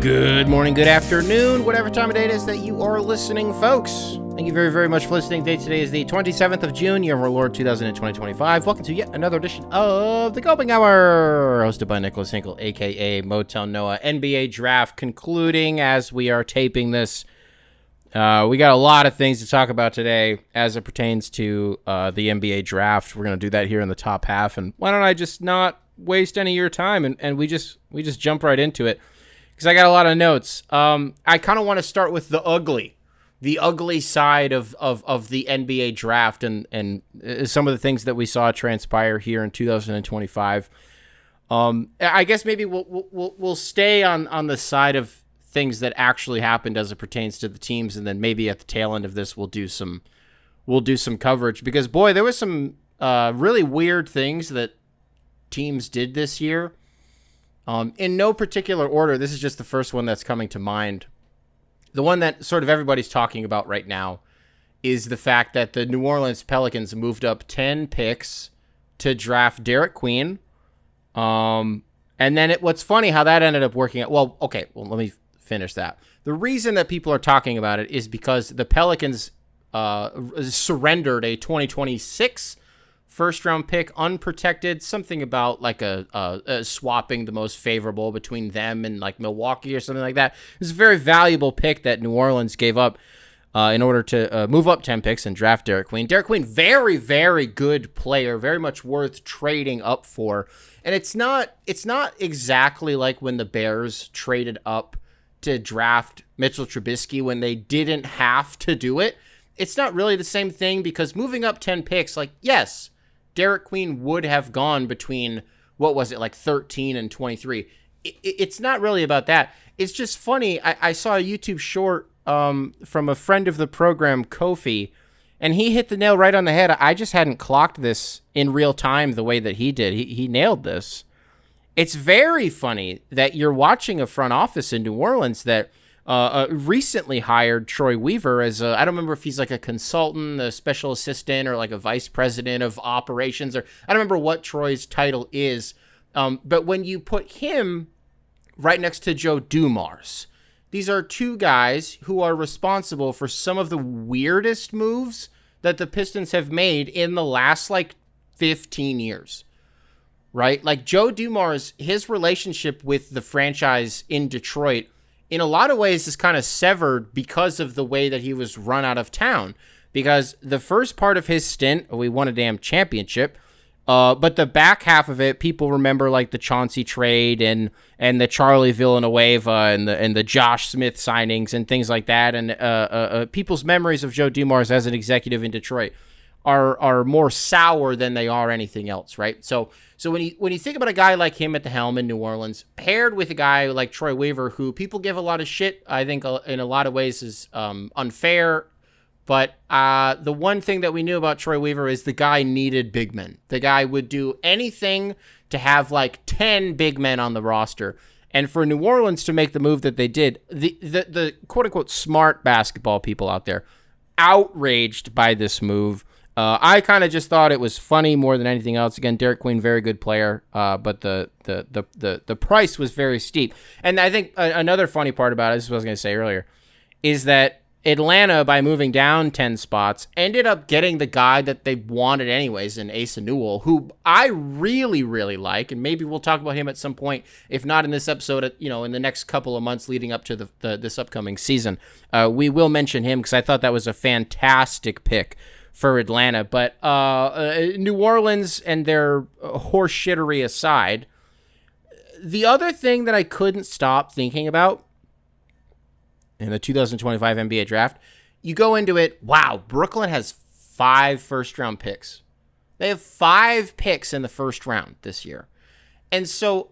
Good morning, good afternoon, whatever time of day it is that you are listening, folks. Thank you very, very much for listening. Date today is the 27th of June, year of our Lord 2025. Welcome to yet another edition of the Coping Hour, hosted by Nicholas Hinkle, a.k.a. Motown Noah. NBA draft concluding as we are taping this. We got a lot of things to talk about today as it pertains to the NBA draft. We're going to do that here in the top half, and why don't I just not waste any of your time, and we just jump right into it, because I got a lot of notes. I kind of want to start with the ugly side of the NBA draft and some of the things that we saw transpire here in 2025. I guess maybe we'll stay on the side of things that actually happened as it pertains to the teams, and then maybe at the tail end of this we'll do some coverage, because boy, there was some really weird things that teams did this year. In no particular order, this is just the first one that's coming to mind. The one that sort of everybody's talking about right now is the fact that the New Orleans Pelicans moved up 10 picks to draft Derek Queen. And then what's funny how that ended up working out. Well, let me finish that. The reason that people are talking about it is because the Pelicans surrendered a 2026 first-round pick unprotected, something about like a swapping the most favorable between them and like Milwaukee or something like that. It was a very valuable pick that New Orleans gave up in order to move up 10 picks and draft Derek Queen. Derek Queen, very, very good player, very much worth trading up for. And it's not exactly like when the Bears traded up to draft Mitchell Trubisky when they didn't have to do it. It's not really the same thing, because moving up 10 picks, like, yes, Derek Queen would have gone between, what was it, like 13 and 23. It's not really about that. It's just funny. I saw a YouTube short from a friend of the program, Kofi, and he hit the nail right on the head. I just hadn't clocked this in real time the way that he did. He nailed this. It's very funny that you're watching a front office in New Orleans that recently hired Troy Weaver as I don't remember if he's like a consultant, a special assistant, or like a vice president of operations, or I don't remember what Troy's title is. But when you put him right next to Joe Dumars, these are two guys who are responsible for some of the weirdest moves that the Pistons have made in the last like 15 years. Right? Like Joe Dumars, his relationship with the franchise in Detroit in a lot of ways is kind of severed because of the way that he was run out of town. Because the first part of his stint, we won a damn championship, but the back half of it, people remember like the Chauncey trade and the Charlie Villanueva and the Josh Smith signings and things like that. And people's memories of Joe Dumars as an executive in Detroit are more sour than they are anything else, right? So when you think about a guy like him at the helm in New Orleans, paired with a guy like Troy Weaver, who people give a lot of shit, I think in a lot of ways is unfair, but the one thing that we knew about Troy Weaver is the guy needed big men. The guy would do anything to have like 10 big men on the roster. And for New Orleans to make the move that they did, the quote-unquote smart basketball people out there outraged by this move. I kind of just thought it was funny more than anything else. Again, Derek Queen, very good player, but the price was very steep. And I think another funny part about it, this is what I was going to say earlier, is that Atlanta, by moving down 10 spots, ended up getting the guy that they wanted anyways in Asa Newell, who I really, really like, and maybe we'll talk about him at some point, if not in this episode, in the next couple of months leading up to this upcoming season. We will mention him because I thought that was a fantastic pick for Atlanta. But New Orleans and their horseshittery aside, the other thing that I couldn't stop thinking about in the 2025 NBA draft, you go into it, wow, Brooklyn has 5 first-round picks. They have 5 picks in the first round this year. And so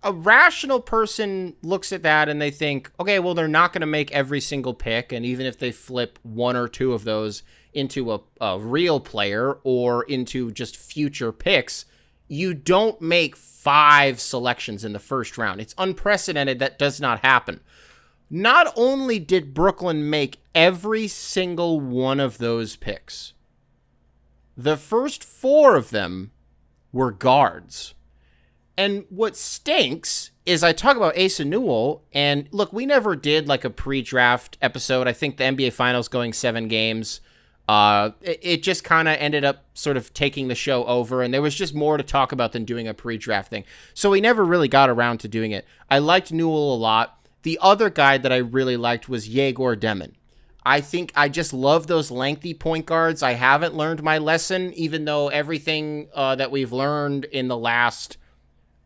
a rational person looks at that and they think, okay, well, they're not going to make every single pick, and even if they flip 1 or 2 of those into a real player or into just future picks, you don't make 5 selections in the first round. It's unprecedented. That does not happen. Not only did Brooklyn make every single one of those picks, the first 4 of them were guards. And what stinks is I talk about Asa Newell, and look, we never did like a pre-draft episode. I think the NBA Finals going 7 games, it just kind of ended up sort of taking the show over, and there was just more to talk about than doing a pre-draft thing. So we never really got around to doing it. I liked Newell a lot. The other guy that I really liked was Yegor Demon. I think I just love those lengthy point guards. I haven't learned my lesson, even though everything that we've learned in the last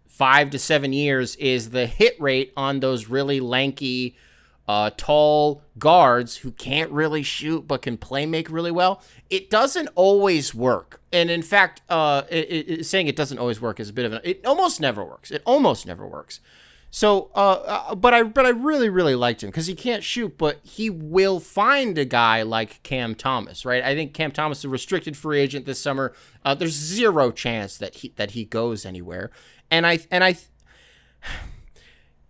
5 to 7 years is the hit rate on those really lanky, tall guards who can't really shoot but can play make really well. It doesn't always work. And in fact, saying it doesn't always work is a bit of it almost never works. It almost never works. So, but I really, really liked him because he can't shoot, but he will find a guy like Cam Thomas, right? I think Cam Thomas is a restricted free agent this summer. There's zero chance that he goes anywhere. And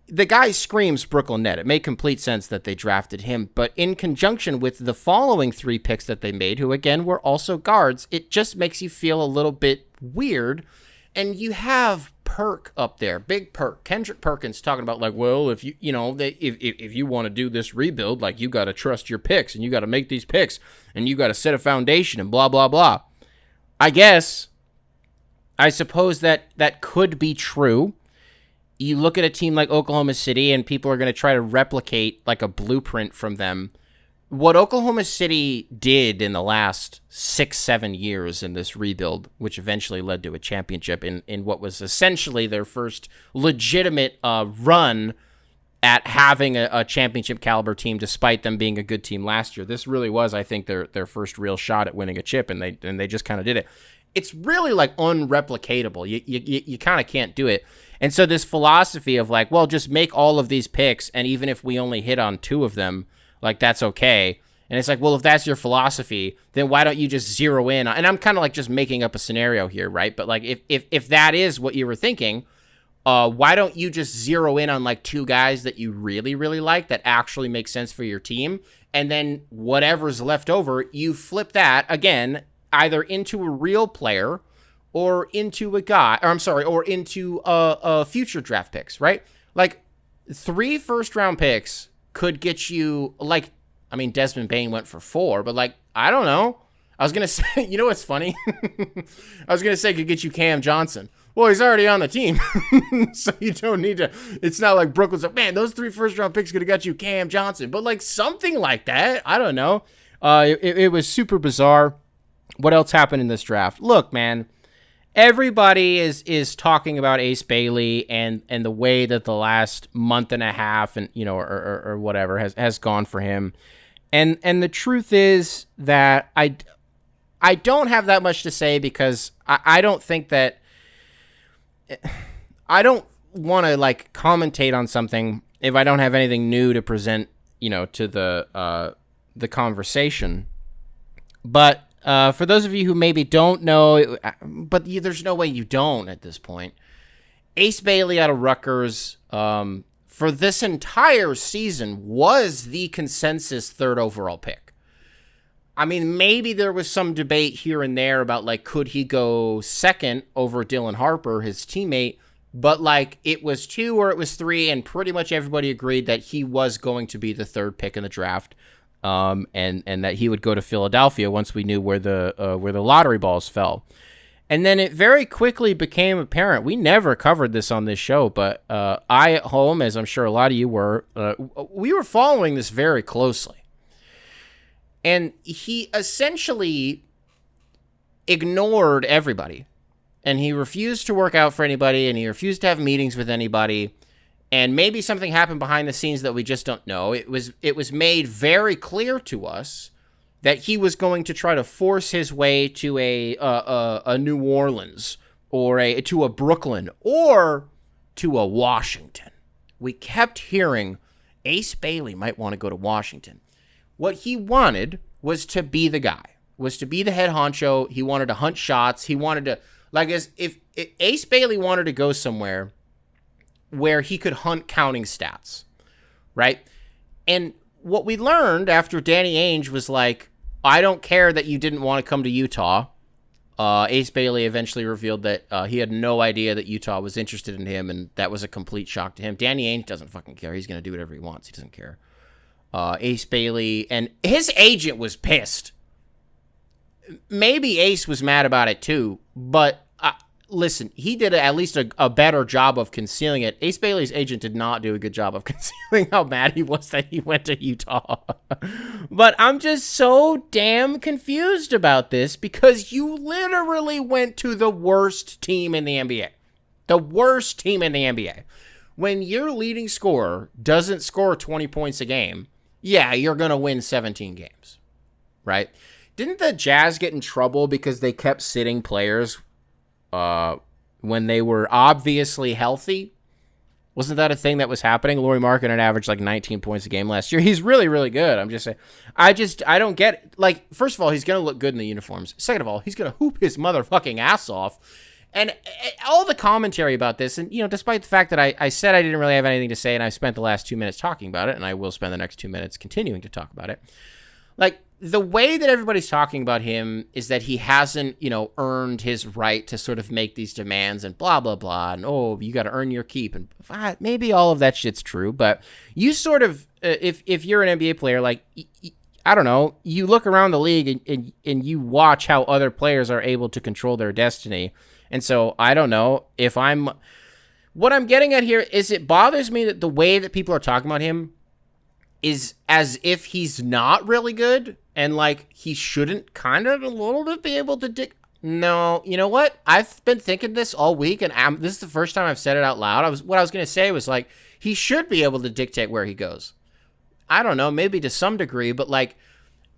the guy screams Brooklyn Net. It made complete sense that they drafted him, but in conjunction with the following 3 picks that they made, who again were also guards, it just makes you feel a little bit weird. And you have Perk up there, Big Perk, Kendrick Perkins talking about like, well, if if you want to do this rebuild, like you got to trust your picks and you got to make these picks and you got to set a foundation and blah, blah, blah. I suppose that could be true. You look at a team like Oklahoma City and people are going to try to replicate like a blueprint from them. What Oklahoma City did in the last 6-7 years in this rebuild, which eventually led to a championship in what was essentially their first legitimate run at having a championship caliber team, despite them being a good team last year. This really was, I think, their first real shot at winning a chip, and they just kind of did it. It's really like unreplicatable. You kind of can't do it. And so this philosophy of like, well, just make all of these picks, and even if we only hit on 2 of them, like that's okay. And it's like, well, if that's your philosophy, then why don't you just zero in? And I'm kind of like just making up a scenario here, right? But like if that is what you were thinking, why don't you just zero in on like 2 guys that you really, really like that actually make sense for your team? And then whatever's left over, you flip that again, either into a real player or into a guy, or into future draft picks, right? Like 3 first-round picks could get you, like, I mean, Desmond Bane went for 4, but, like, I don't know. I was going to say, you know what's funny? I was going to say could get you Cam Johnson. Well, he's already on the team, so you don't need to. It's not like Brooklyn's like, man, those 3 first-round picks could have got you Cam Johnson. But, like, something like that. I don't know. It was super bizarre. What else happened in this draft? Look, man. Everybody is talking about Ace Bailey and the way that the last month and a half and or whatever has gone for him, and the truth is that I don't have that much to say because I don't think that I don't want to like commentate on something if I don't have anything new to present to the conversation, but. For those of you who maybe don't know, but there's no way you don't at this point, Ace Bailey out of Rutgers, for this entire season, was the consensus 3rd overall pick. I mean, maybe there was some debate here and there about, like, could he go 2nd over Dylan Harper, his teammate, but, like, it was 2 or it was 3, and pretty much everybody agreed that he was going to be the 3rd pick in the draft. And that he would go to Philadelphia once we knew where the lottery balls fell. And then it very quickly became apparent. We never covered this on this show, but I at home, as I'm sure a lot of you were, we were following this very closely. And he essentially ignored everybody. And he refused to work out for anybody, and he refused to have meetings with anybody. And maybe something happened behind the scenes that we just don't know. It was made very clear to us that he was going to try to force his way to a New Orleans or to a Brooklyn or to a Washington. We kept hearing Ace Bailey might want to go to Washington. What he wanted was to be the guy, was to be the head honcho. He wanted to hunt shots. He wanted to, like, if Ace Bailey wanted to go somewhere where he could hunt counting stats, right? And what we learned after Danny Ainge was like, I don't care that you didn't want to come to Utah. Ace Bailey eventually revealed that he had no idea that Utah was interested in him, and that was a complete shock to him. Danny Ainge doesn't fucking care. He's going to do whatever he wants. He doesn't care. Ace Bailey, and his agent was pissed. Maybe Ace was mad about it too, but listen, he did at least a better job of concealing it. Ace Bailey's agent did not do a good job of concealing how mad he was that he went to Utah. But I'm just so damn confused about this because you literally went to the worst team in the NBA. The worst team in the NBA. When your leading scorer doesn't score 20 points a game, yeah, you're going to win 17 games, right? Didn't the Jazz get in trouble because they kept sitting players when they were obviously healthy? Wasn't that a thing that was happening? Lauri Markkanen averaged like 19 points a game last year. He's really, really good. I'm just saying. I don't get it. Like, first of all, he's going to look good in the uniforms. Second of all, he's going to hoop his motherfucking ass off. And all the commentary about this, and, despite the fact that I said I didn't really have anything to say, and I spent the last 2 minutes talking about it, and I will spend the next 2 minutes continuing to talk about it. Like, the way that everybody's talking about him is that he hasn't, earned his right to sort of make these demands and blah, blah, blah. And, you got to earn your keep. And maybe all of that shit's true. But you sort of, if you're an NBA player, like, I don't know, you look around the league and you watch how other players are able to control their destiny. And so I don't know what I'm getting at here is it bothers me that the way that people are talking about him is as if he's not really good and like he shouldn't kind of a little bit be able to No, you know what? I've been thinking this all week, and this is the first time I've said it out loud. What I was going to say was like he should be able to dictate where he goes. I don't know, maybe to some degree, but like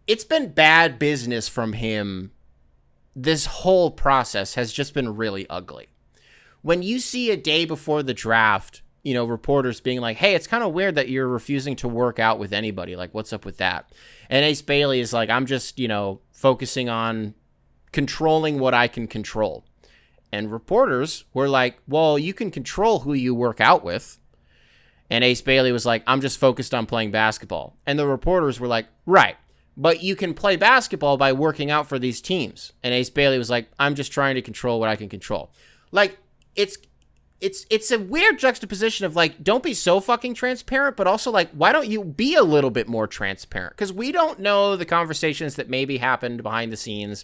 it's been bad business from him. This whole process has just been really ugly. When you see a day before the draft, reporters being like, hey, it's kind of weird that you're refusing to work out with anybody. Like, what's up with that? And Ace Bailey is like, I'm just, focusing on controlling what I can control. And reporters were like, well, you can control who you work out with. And Ace Bailey was like, I'm just focused on playing basketball. And the reporters were like, right, but you can play basketball by working out for these teams. And Ace Bailey was like, I'm just trying to control what I can control. Like, it's a weird juxtaposition of like, don't be so fucking transparent, but also like, why don't you be a little bit more transparent? Because we don't know the conversations that maybe happened behind the scenes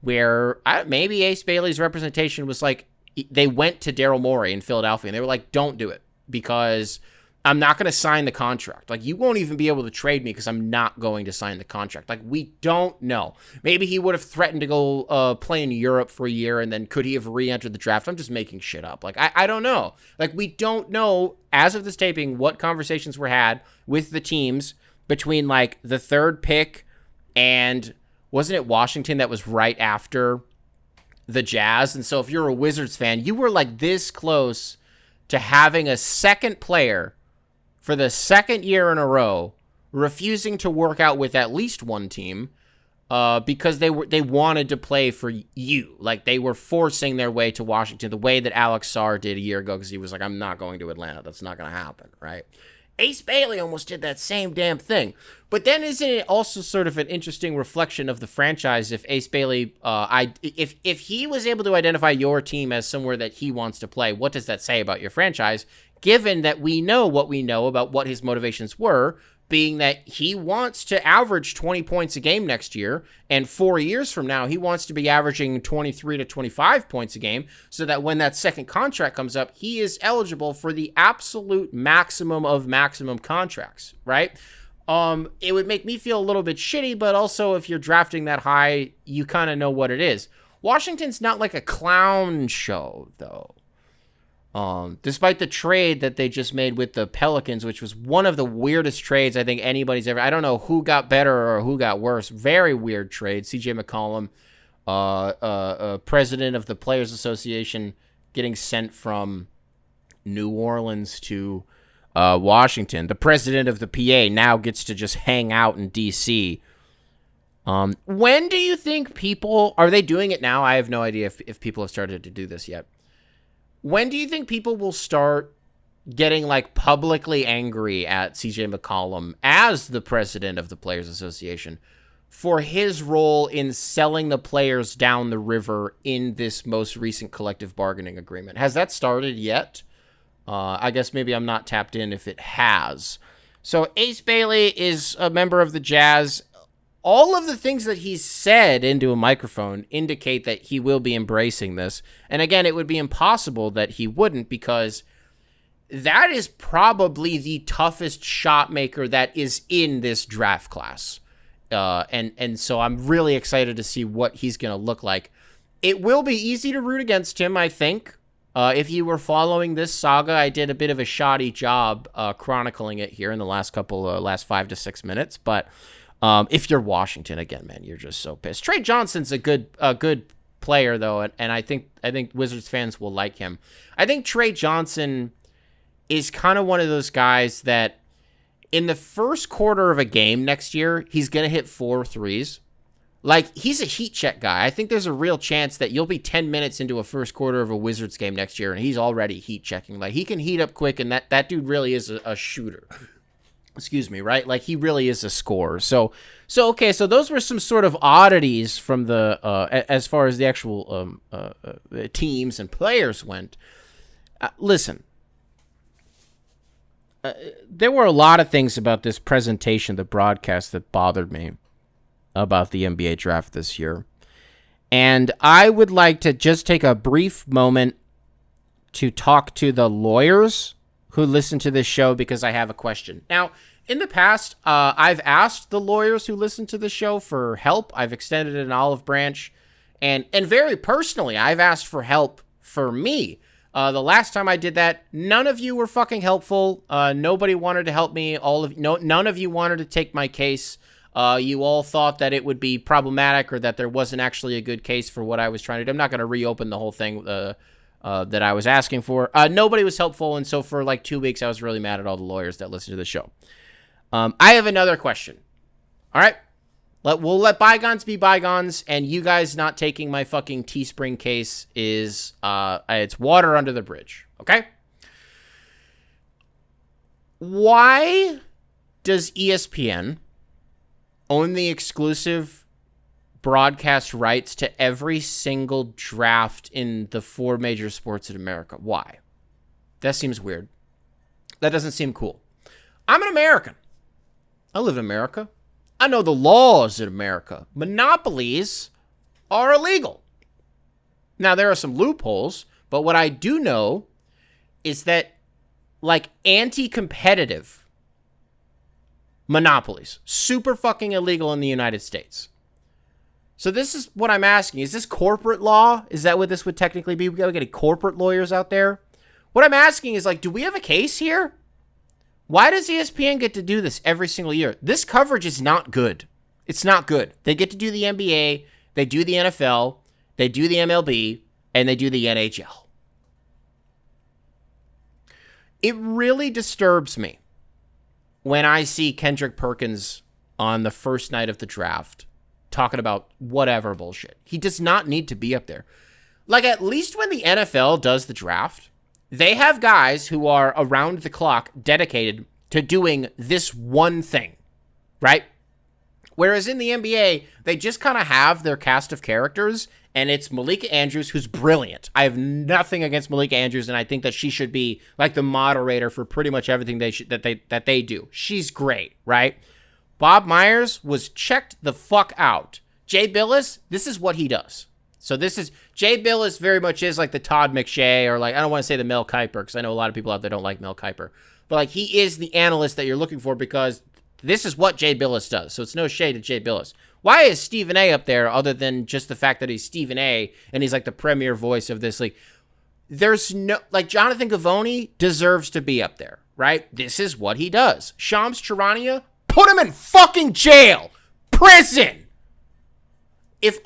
where maybe Ace Bailey's representation was like, they went to Daryl Morey in Philadelphia and they were like, don't do it because I'm not going to sign the contract. Like, you won't even be able to trade me because I'm not going to sign the contract. Like, we don't know. Maybe he would have threatened to go play in Europe for a year, and then could he have re-entered the draft? I'm just making shit up. Like, I don't know. Like, we don't know, as of this taping, what conversations were had with the teams between, like, the third pick and, wasn't it Washington that was right after the Jazz? And so if you're a Wizards fan, you were, like, this close to having a second player for the second year in a row, refusing to work out with at least one team because they wanted to play for you. Like, they were forcing their way to Washington the way that Alex Sarr did a year ago because he was like, I'm not going to Atlanta. That's not going to happen, right? Ace Bailey almost did that same damn thing. But then isn't it also sort of an interesting reflection of the franchise if Ace Bailey, if he was able to identify your team as somewhere that he wants to play, what does that say about your franchise? Given that we know what we know about what his motivations were, being that he wants to average 20 points a game next year, and 4 years from now, he wants to be averaging 23 to 25 points a game, so that when that second contract comes up, he is eligible for the absolute maximum of maximum contracts, right? It would make me feel a little bit shitty, but also if you're drafting that high, you kind of know what it is. Washington's not like a clown show, though. Despite the trade that they just made with the Pelicans, which was one of the weirdest trades I think anybody's ever... I don't know who got better or who got worse. Very weird trade. CJ McCollum, president of the Players Association, getting sent from New Orleans to Washington. The president of the PA now gets to just hang out in D.C. When do you think people... Are they doing it now? I have no idea if people have started to do this yet. When do you think people will start getting, like, publicly angry at CJ McCollum as the president of the Players Association for his role in selling the players down the river in this most recent collective bargaining agreement. Has that started yet? I guess maybe I'm not tapped in if it has. So Ace Bailey is a member of the Jazz. All of the things that he's said into a microphone indicate that he will be embracing this. And again, it would be impossible that he wouldn't, because that is probably the toughest shot maker that is in this draft class. And so I'm really excited to see what he's going to look like. It will be easy to root against him, I think. If you were following this saga, I did a bit of a shoddy job chronicling it here in the last 5 to 6 minutes. But if you're Washington, again, man, you're just so pissed. Trey Johnson's a good player, though, and I think Wizards fans will like him. I think Trey Johnson is kind of one of those guys that in the first quarter of a game next year, he's going to hit 4 threes. Like, he's a heat check guy. I think there's a real chance that you'll be 10 minutes into a first quarter of a Wizards game next year, and he's already heat checking. Like, he can heat up quick, and that dude really is a shooter. Excuse me, right? Like, he really is a scorer. So okay, so those were some sort of oddities from the, as far as the actual teams and players went. Listen. There were a lot of things about this presentation, the broadcast, that bothered me about the NBA draft this year. And I would like to just take a brief moment to talk to the lawyers who listen to this show, because I have a question. Now, in the past, I've asked the lawyers who listen to the show for help. I've extended an olive branch. And very personally, I've asked for help for me. The last time I did that, none of you were fucking helpful. Nobody wanted to help me. None of you wanted to take my case. You all thought that it would be problematic, or that there wasn't actually a good case for what I was trying to do. I'm not going to reopen the whole thing that I was asking for. Nobody was helpful, and so for like 2 weeks, I was really mad at all the lawyers that listened to the show. I have another question. All right? We'll let bygones be bygones, and you guys not taking my fucking Teespring case is, it's water under the bridge, okay? Why does ESPN own the exclusive broadcast rights to every single draft in the 4 major sports in America? Why? That seems weird. That doesn't seem cool. I'm an American. I live in America. I know the laws in America. Monopolies are illegal. Now, there are some loopholes, but what I do know is that, like, anti-competitive monopolies, super fucking illegal in the United States. So this is what I'm asking. Is this corporate law? Is that what this would technically be? We got any corporate lawyers out there? What I'm asking is, like, do we have a case here? Why does ESPN get to do this every single year? This coverage is not good. It's not good. They get to do the NBA, they do the NFL, they do the MLB, and they do the NHL. It really disturbs me when I see Kendrick Perkins on the first night of the draft talking about whatever bullshit. He does not need to be up there. Like, at least when the NFL does the draft, they have guys who are around the clock dedicated to doing this one thing, right? Whereas in the NBA, they just kind of have their cast of characters, and it's Malika Andrews, who's brilliant. I have nothing against Malika Andrews, and I think that she should be like the moderator for pretty much everything that they do. She's great, right? Bob Myers was checked the fuck out. Jay Billis, this is what he does. So this is, Jay Billis very much is like the Todd McShay, or like, I don't want to say the Mel Kiper, because I know a lot of people out there don't like Mel Kiper. But like, he is the analyst that you're looking for, because this is what Jay Billis does. So it's no shade to Jay Billis. Why is Stephen A up there, other than just the fact that he's Stephen A and he's like the premier voice of this league? There's no, like, Jonathan Givony deserves to be up there, right? This is what he does. Shams Charania, put him in fucking jail, prison.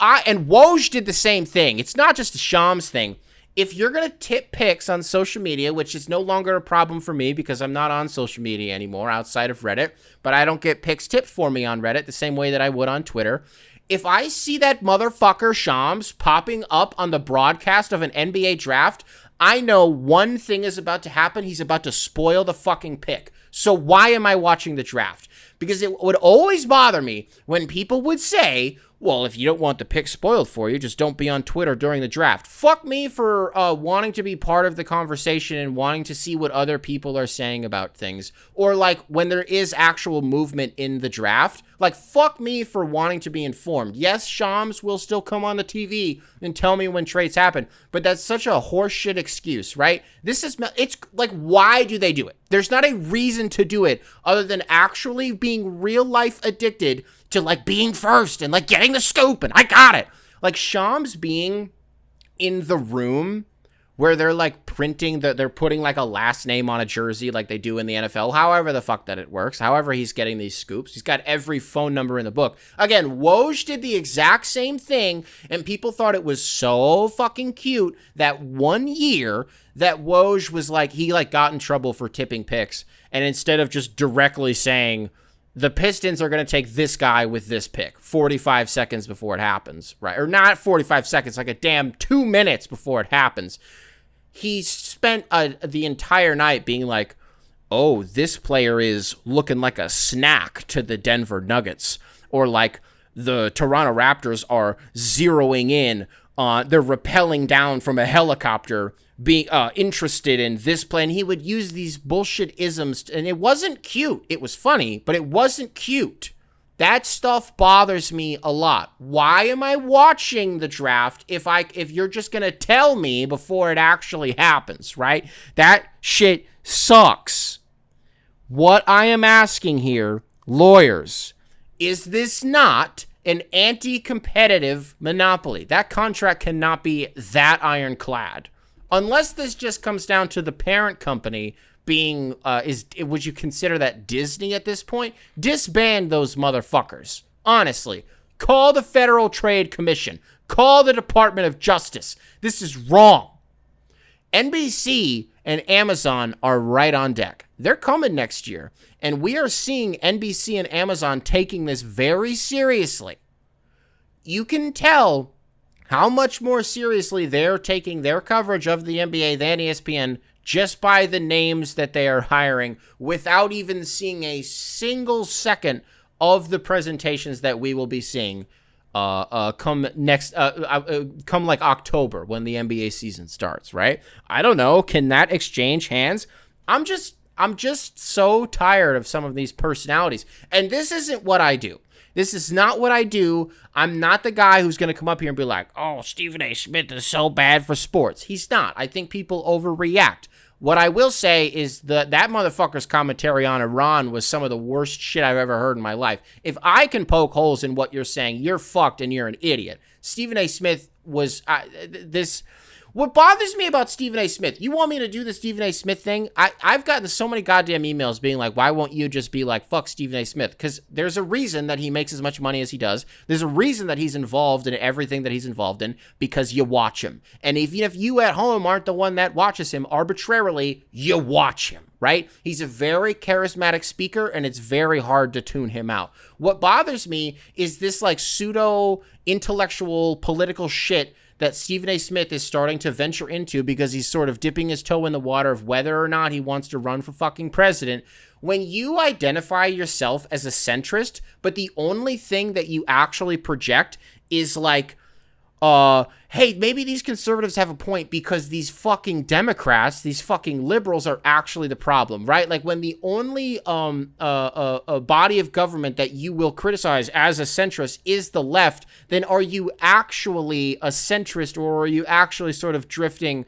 And Woj did the same thing. It's not just a Shams thing. If you're going to tip pics on social media, which is no longer a problem for me because I'm not on social media anymore outside of Reddit, but I don't get pics tipped for me on Reddit the same way that I would on Twitter. If I see that motherfucker Shams popping up on the broadcast of an NBA draft, I know one thing is about to happen. He's about to spoil the fucking pic. So why am I watching the draft? Because it would always bother me when people would say, well, if you don't want the pick spoiled for you, just don't be on Twitter during the draft. Fuck me for wanting to be part of the conversation and wanting to see what other people are saying about things. Or like when there is actual movement in the draft, like fuck me for wanting to be informed. Yes, Shams will still come on the TV and tell me when trades happen, but that's such a horseshit excuse, right? It's like, why do they do it? There's not a reason to do it other than actually being real life addicted to like being first and like getting the scoop and I got it. Like Shams being in the room where they're like they're putting like a last name on a jersey like they do in the NFL, however the fuck that it works, however he's getting these scoops. He's got every phone number in the book. Again, Woj did the exact same thing and people thought it was so fucking cute that one year that Woj was like, he like got in trouble for tipping picks and instead of just directly saying, the Pistons are going to take this guy with this pick 45 seconds before it happens, right? Or not 45 seconds, like a damn 2 minutes before it happens. He spent the entire night being like, oh, this player is looking like a snack to the Denver Nuggets. Or like the Toronto Raptors are zeroing in on, they're rappelling down from a helicopter being interested in this play, and he would use these bullshit isms, and it wasn't cute. It was funny, but it wasn't cute. That stuff bothers me a lot. Why am I watching the draft if you're just gonna tell me before it actually happens, right? That shit sucks. What I am asking here, lawyers, is this not an anti-competitive monopoly? That contract cannot be that ironclad. Unless this just comes down to the parent company being, would you consider that Disney at this point? Disband those motherfuckers. Honestly. Call the Federal Trade Commission. Call the Department of Justice. This is wrong. NBC and Amazon are right on deck. They're coming next year. And we are seeing NBC and Amazon taking this very seriously. You can tell how much more seriously they're taking their coverage of the NBA than ESPN just by the names that they are hiring without even seeing a single second of the presentations that we will be seeing come like October when the NBA season starts, right? I don't know. Can that exchange hands? I'm just so tired of some of these personalities. And this isn't what I do. This is not what I do. I'm not the guy who's going to come up here and be like, oh, Stephen A. Smith is so bad for sports. He's not. I think people overreact. What I will say is that motherfucker's commentary on Iran was some of the worst shit I've ever heard in my life. If I can poke holes in what you're saying, you're fucked and you're an idiot. Stephen A. Smith was What bothers me about Stephen A. Smith, you want me to do the Stephen A. Smith thing? I've gotten so many goddamn emails being like, why won't you just be like, fuck Stephen A. Smith? Because there's a reason that he makes as much money as he does. There's a reason that he's involved in everything that he's involved in, because you watch him. And even if you at home aren't the one that watches him arbitrarily, you watch him, right? He's a very charismatic speaker, and it's very hard to tune him out. What bothers me is this like pseudo-intellectual political shit that Stephen A. Smith is starting to venture into because he's sort of dipping his toe in the water of whether or not he wants to run for fucking president. When you identify yourself as a centrist, but the only thing that you actually project is like, hey, maybe these conservatives have a point because these fucking Democrats, these fucking liberals are actually the problem, right? Like when the only body of government that you will criticize as a centrist is the left, then are you actually a centrist, or are you actually sort of drifting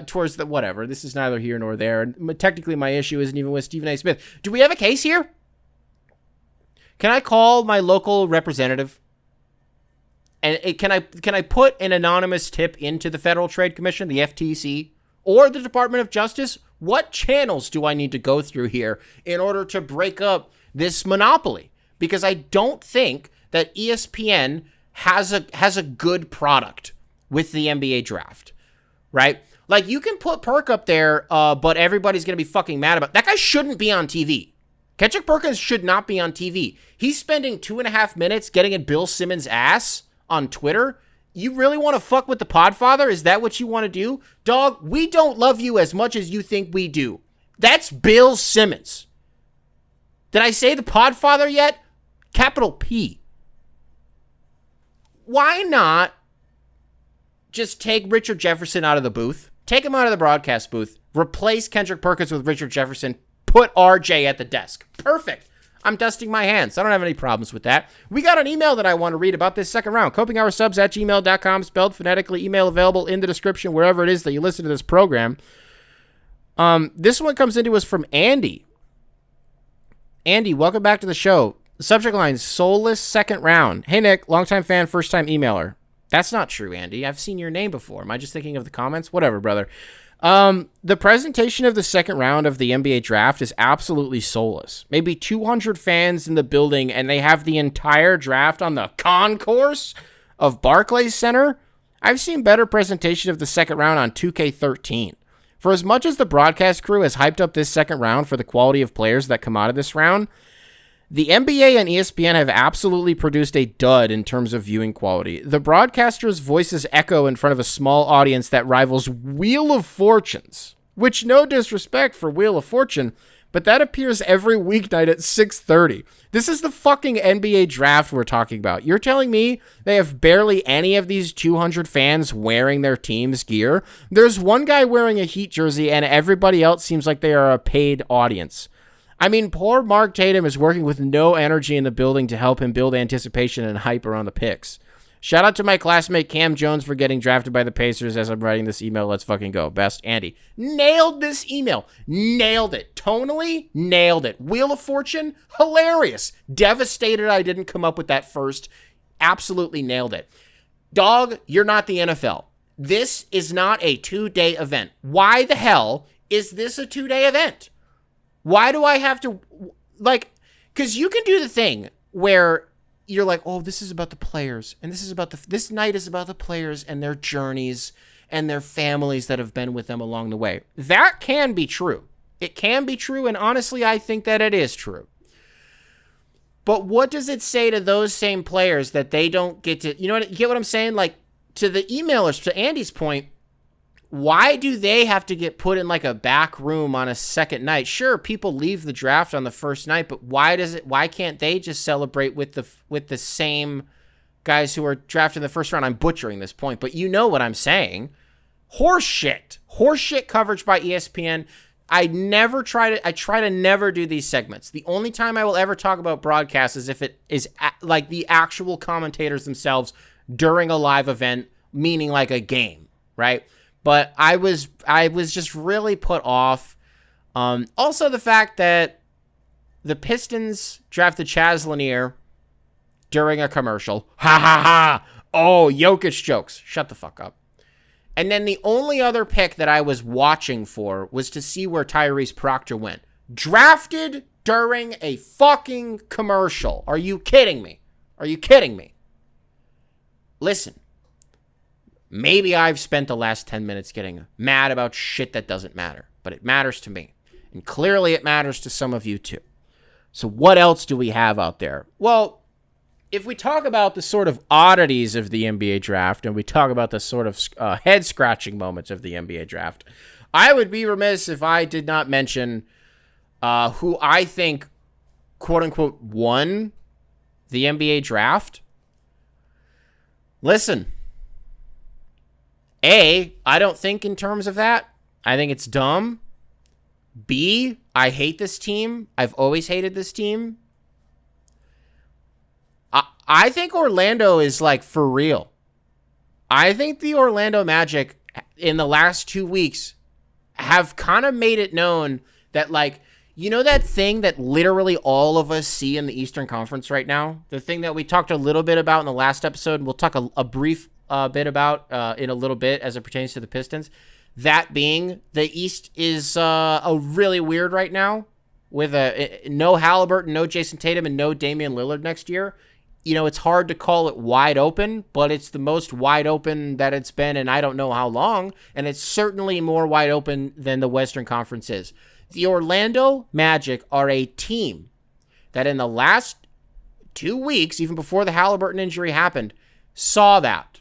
towards the whatever? This is neither here nor there. And technically my issue isn't even with Stephen A. Smith. Do we have a case here? Can I call my local representative? And can I put an anonymous tip into the Federal Trade Commission, the FTC, or the Department of Justice? What channels do I need to go through here in order to break up this monopoly? Because I don't think that ESPN has a good product with the NBA draft, right? Like, you can put Perk up there, but everybody's going to be fucking mad about it. That guy shouldn't be on TV. Kendrick Perkins should not be on TV. He's spending 2.5 minutes getting in Bill Simmons' ass on Twitter. You really want to fuck with the Podfather? Is that what you want to do? Dog, we don't love you as much as you think we do. That's Bill Simmons. Did I say the Podfather yet? Capital P. Why not just take Richard Jefferson out of the booth, take him out of the broadcast booth, replace Kendrick Perkins with Richard Jefferson, put RJ at the desk. Perfect. I'm dusting my hands. I don't have any problems with that. We got an email that I want to read about this second round. copinghoursubs@gmail.com, spelled phonetically. Email available in the description wherever it is that you listen to this program. This one comes into us from Andy. Andy, welcome back to the show. The subject line, Soulless second round. Hey, Nick, longtime fan, first-time emailer. That's not true, Andy. I've seen your name before. Am I just thinking of the comments? Whatever, brother. The presentation of the second round of the NBA draft is absolutely soulless. Maybe 200 fans in the building, and they have the entire draft on the concourse of Barclays Center. I've seen better presentation of the second round on 2K13. For as much as the broadcast crew has hyped up this second round for the quality of players that come out of this round, the NBA and ESPN have absolutely produced a dud in terms of viewing quality. The broadcasters' voices echo in front of a small audience that rivals Wheel of Fortunes, which, no disrespect for Wheel of Fortune, but that appears every weeknight at 6:30. This is the fucking NBA draft we're talking about. You're telling me they have barely any of these 200 fans wearing their team's gear? There's one guy wearing a Heat jersey, and everybody else seems like they are a paid audience. I mean, poor Mark Tatum is working with no energy in the building to help him build anticipation and hype around the picks. Shout out to my classmate Cam Jones for getting drafted by the Pacers as I'm writing this email. Let's fucking go. Best, Andy. Nailed this email. Nailed it. Tonally, nailed it. Wheel of Fortune, hilarious. Devastated I didn't come up with that first. Absolutely nailed it. Dog, you're not the NFL. This is not a 2-day event. Why the hell is this a 2-day event? Why do I have to, like, because you can do the thing where you're like, oh, this is about the players, and this night is about the players and their journeys and their families that have been with them along the way. That can be true. It can be true, and honestly, I think that it is true. But what does it say to those same players that they don't get to, you get what I'm saying? Like, to the emailers, to Andy's point, why do they have to get put in like a back room on a second night? Sure, people leave the draft on the first night, but why can't they just celebrate with the same guys who are drafted in the first round? I'm butchering this point, but you know what I'm saying. Horseshit coverage by ESPN. I try to never do these segments. The only time I will ever talk about broadcast is if it is like the actual commentators themselves during a live event, meaning like a game, right? But I was just really put off. Also, the fact that the Pistons drafted Chaz Lanier during a commercial. Ha ha ha! Oh, Jokic jokes. Shut the fuck up. And then the only other pick that I was watching for was to see where Tyrese Proctor went. Drafted during a fucking commercial. Are you kidding me? Are you kidding me? Listen. Maybe I've spent the last 10 minutes getting mad about shit that doesn't matter, but it matters to me. And clearly it matters to some of you too. So what else do we have out there? Well, if we talk about the sort of oddities of the NBA draft and we talk about the sort of head-scratching moments of the NBA draft, I would be remiss if I did not mention who I think, quote-unquote, won the NBA draft. Listen. A, I don't think in terms of that. I think it's dumb. B, I hate this team. I've always hated this team. I think Orlando is like for real. I think the Orlando Magic in the last 2 weeks have kind of made it known that, like, you know that thing that literally all of us see in the Eastern Conference right now? The thing that we talked a little bit about in the last episode, and we'll talk a brief bit about in a little bit as it pertains to the Pistons. That being, the East is a really weird right now with no Halliburton, no Jason Tatum, and no Damian Lillard next year. You know, it's hard to call it wide open, but it's the most wide open that it's been in I don't know how long, and it's certainly more wide open than the Western Conference is. The Orlando Magic are a team that in the last 2 weeks, even before the Halliburton injury happened, saw that.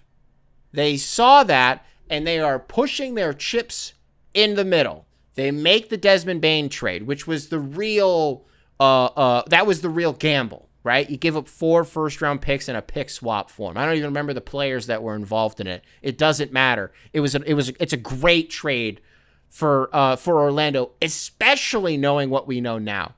They saw that, and they are pushing their chips in the middle. They make the Desmond Bane trade, which was the real that was the real gamble, right? You give up 4 first-round picks in a pick swap form. I don't even remember the players that were involved in it. It doesn't matter. It's a great trade for Orlando, especially knowing what we know now.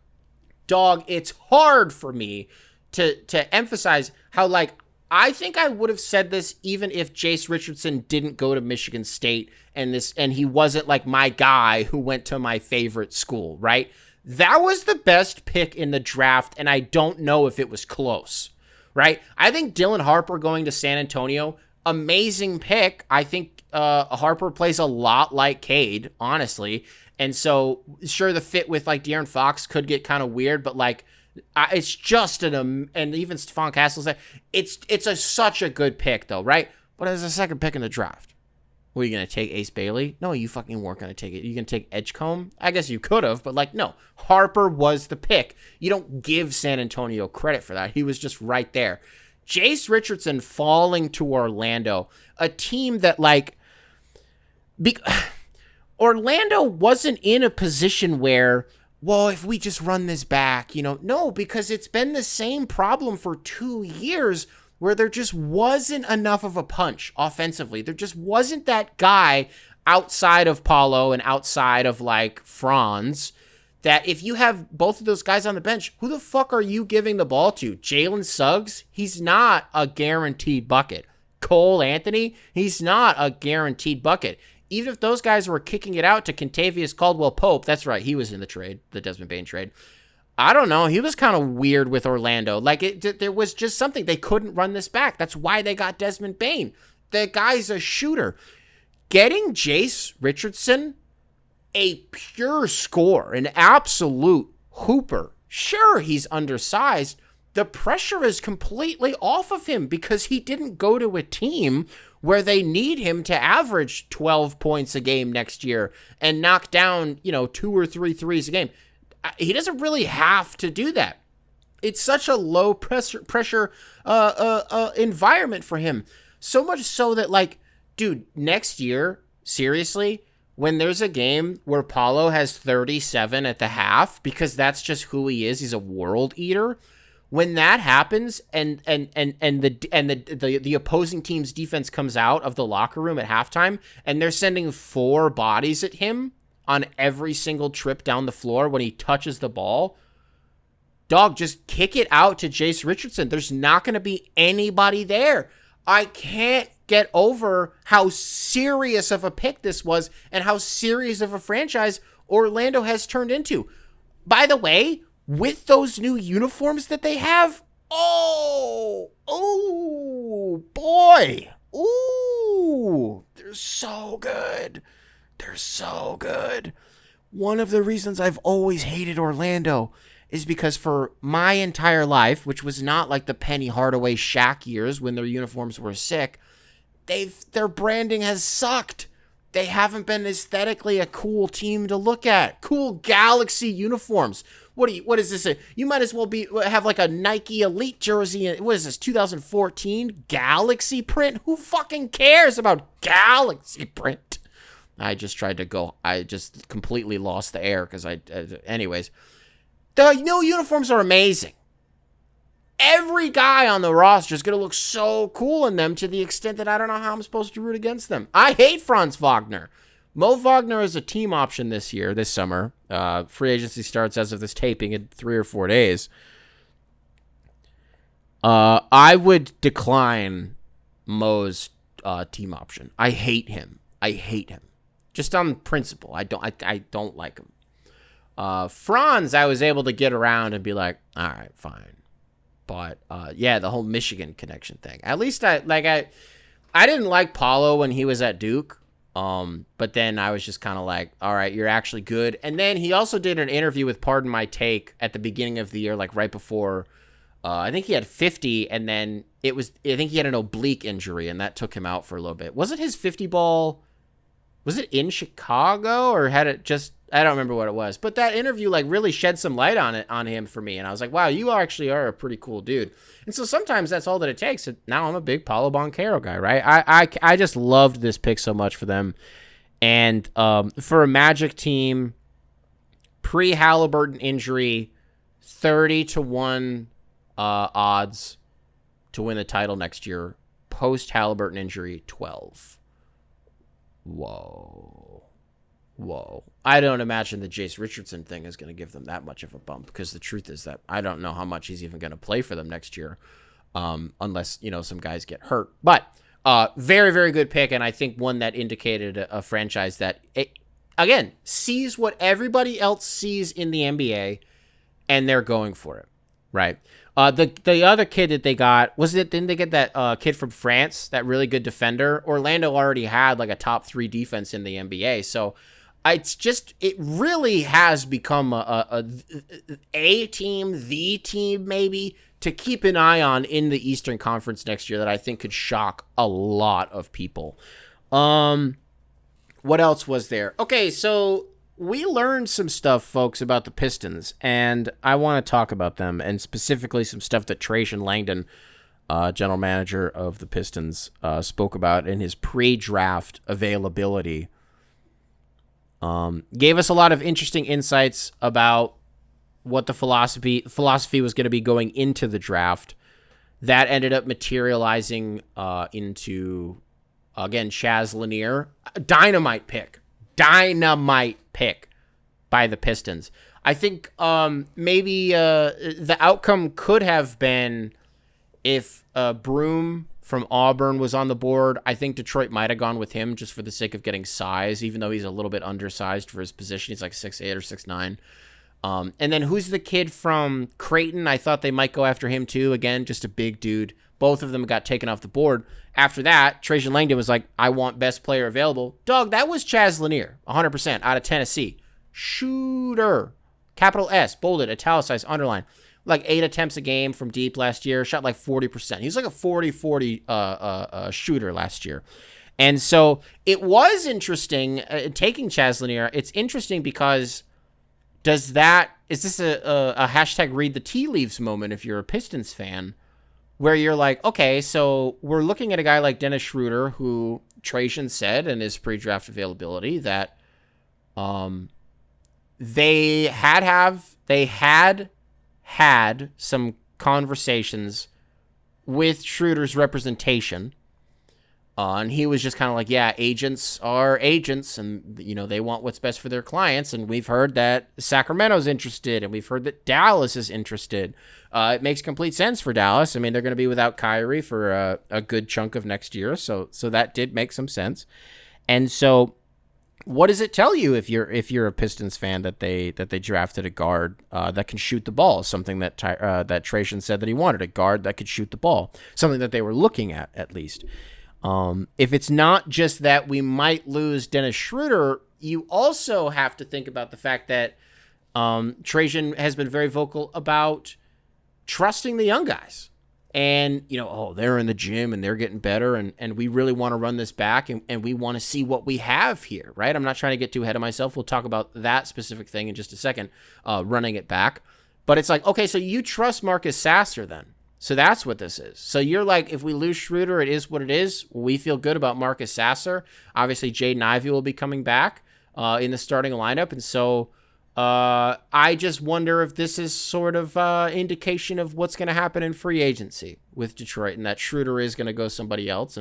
Dog, it's hard for me to emphasize how, like, I think I would have said this even if Jace Richardson didn't go to Michigan State and he wasn't like my guy who went to my favorite school, right? That was the best pick in the draft, and I don't know if it was close, right? I think Dylan Harper going to San Antonio, amazing pick. I think Harper plays a lot like Cade, honestly. And so, sure, the fit with, like, De'Aaron Fox could get kind of weird, but, like, it's just and even Stephon Castle said, it's such a good pick, though, right? But as a second pick in the draft, were you going to take Ace Bailey? No, you fucking weren't going to take it. You going to take Edgecombe? I guess you could have, but, like, no. Harper was the pick. You don't give San Antonio credit for that. He was just right there. Jace Richardson falling to Orlando, a team that, like, Orlando wasn't in a position where, well, if we just run this back, no, because it's been the same problem for 2 years where there just wasn't enough of a punch offensively. There just wasn't that guy outside of Paulo and outside of, like, Franz, that if you have both of those guys on the bench, who the fuck are you giving the ball to? Jalen Suggs? He's not a guaranteed bucket. Cole Anthony? He's not a guaranteed bucket. Even if those guys were kicking it out to Kentavious Caldwell-Pope, that's right, he was in the trade, the Desmond Bane trade. I don't know. He was kind of weird with Orlando. Like, there was just something. They couldn't run this back. That's why they got Desmond Bane. The guy's a shooter. Getting Jace Richardson, a pure scorer, an absolute hooper. Sure, he's undersized. The pressure is completely off of him because he didn't go to a team where they need him to average 12 points a game next year and knock down, 2 or 3 threes a game. He doesn't really have to do that. It's such a low pressure environment for him. So much so that, like, dude, next year, seriously, when there's a game where Paulo has 37 at the half, because that's just who he is, he's a world eater. When that happens and the opposing team's defense comes out of the locker room at halftime and they're sending 4 bodies at him on every single trip down the floor when he touches the ball, dog, just kick it out to Jace Richardson. There's not going to be anybody there. I can't get over how serious of a pick this was and how serious of a franchise Orlando has turned into. By the way, with those new uniforms that they have, oh boy, they're so good. They're so good. One of the reasons I've always hated Orlando is because for my entire life, which was not like the Penny Hardaway Shaq years when their uniforms were sick, their branding has sucked. They haven't been aesthetically a cool team to look at. Cool Galaxy uniforms. What is this? You might as well have like a Nike Elite jersey. What is this, 2014 Galaxy print? Who fucking cares about Galaxy print? I just completely lost the air because anyways. The new uniforms are amazing. Every guy on the roster is going to look so cool in them to the extent that I don't know how I'm supposed to root against them. I hate Franz Wagner. Mo Wagner is a team option this summer. Free agency starts as of this taping in 3 or 4 days. I would decline Mo's team option. I hate him. Just on principle. I don't like him. Franz, I was able to get around and be like, all right, fine. But yeah, the whole Michigan connection thing. At least I didn't like Paulo when he was at Duke. But then I was just kind of like, all right, you're actually good. And then he also did an interview with Pardon My Take at the beginning of the year, like right before. I think he had 50, and then I think he had an oblique injury, and that took him out for a little bit. Was it his 50 ball? Was it in Chicago, or had it just? I don't remember what it was, but that interview like really shed some light on him for me, and I was like, wow, you actually are a pretty cool dude. And so sometimes that's all that it takes. And now I'm a big Paolo Banchero guy, right? I just loved this pick so much for them, and for a Magic team, pre-Halliburton injury, 30-1 odds to win the title next year. Post Halliburton injury, 12. Whoa. I don't imagine the Jace Richardson thing is going to give them that much of a bump, because the truth is that I don't know how much he's even going to play for them next year, unless, some guys get hurt. But very, very good pick, and I think one that indicated a franchise that, again, sees what everybody else sees in the NBA, and they're going for it, right? The other kid that they got, didn't they get that kid from France, that really good defender? Orlando already had like a top 3 defense in the NBA, so it really has become a team, the team maybe, to keep an eye on in the Eastern Conference next year that I think could shock a lot of people. What else was there? Okay, so we learned some stuff, folks, about the Pistons, and I want to talk about them, and specifically some stuff that Trajan Langdon, general manager of the Pistons, spoke about in his pre-draft availability. Gave us a lot of interesting insights about what the philosophy was going to be going into the draft. That ended up materializing into, again, Chaz Lanier. Dynamite pick by the Pistons. I think maybe the outcome could have been if Broom from Auburn was on the board. I think Detroit might have gone with him just for the sake of getting size, even though he's a little bit undersized for his position. He's like 6'8" or 6'9". And then who's the kid from Creighton? I thought they might go after him too. Again, just a big dude. Both of them got taken off the board. After that, Trajan Langdon was like, I want best player available. Dog, that was Chaz Lanier, 100% out of Tennessee. Shooter. Capital S, bolded, italicized, underline. Like 8 attempts a game from deep last year. Shot like 40%. He was like a 40-40 shooter last year. And so it was interesting taking Chaz Lanier. It's interesting because is this a hashtag read the tea leaves moment if you're a Pistons fan, where you're like, okay, so we're looking at a guy like Dennis Schroeder, who Trajan said in his pre-draft availability that they had some conversations with Schroeder's representation. And he was just kind of like, yeah, agents are agents, and, they want what's best for their clients. And we've heard that Sacramento's interested, and we've heard that Dallas is interested. It makes complete sense for Dallas. I mean, they're going to be without Kyrie for a good chunk of next year. So that did make some sense. And so what does it tell you if you're a Pistons fan that they drafted a guard that can shoot the ball? Something that Trajan said that he wanted, a guard that could shoot the ball, something that they were looking at least. If it's not just that we might lose Dennis Schroeder, you also have to think about the fact that Trajan has been very vocal about trusting the young guys. And, they're in the gym and they're getting better, and we really want to run this back, and we want to see what we have here, right? I'm not trying to get too ahead of myself. We'll talk about that specific thing in just a second, running it back. But it's like, okay, so you trust Marcus Sasser then. So that's what this is. So you're like, if we lose Schroeder, it is what it is. We feel good about Marcus Sasser. Obviously, Jaden Ivey will be coming back in the starting lineup. And so I just wonder if this is sort of indication of what's going to happen in free agency with Detroit, and that Schroeder is going to go somebody else.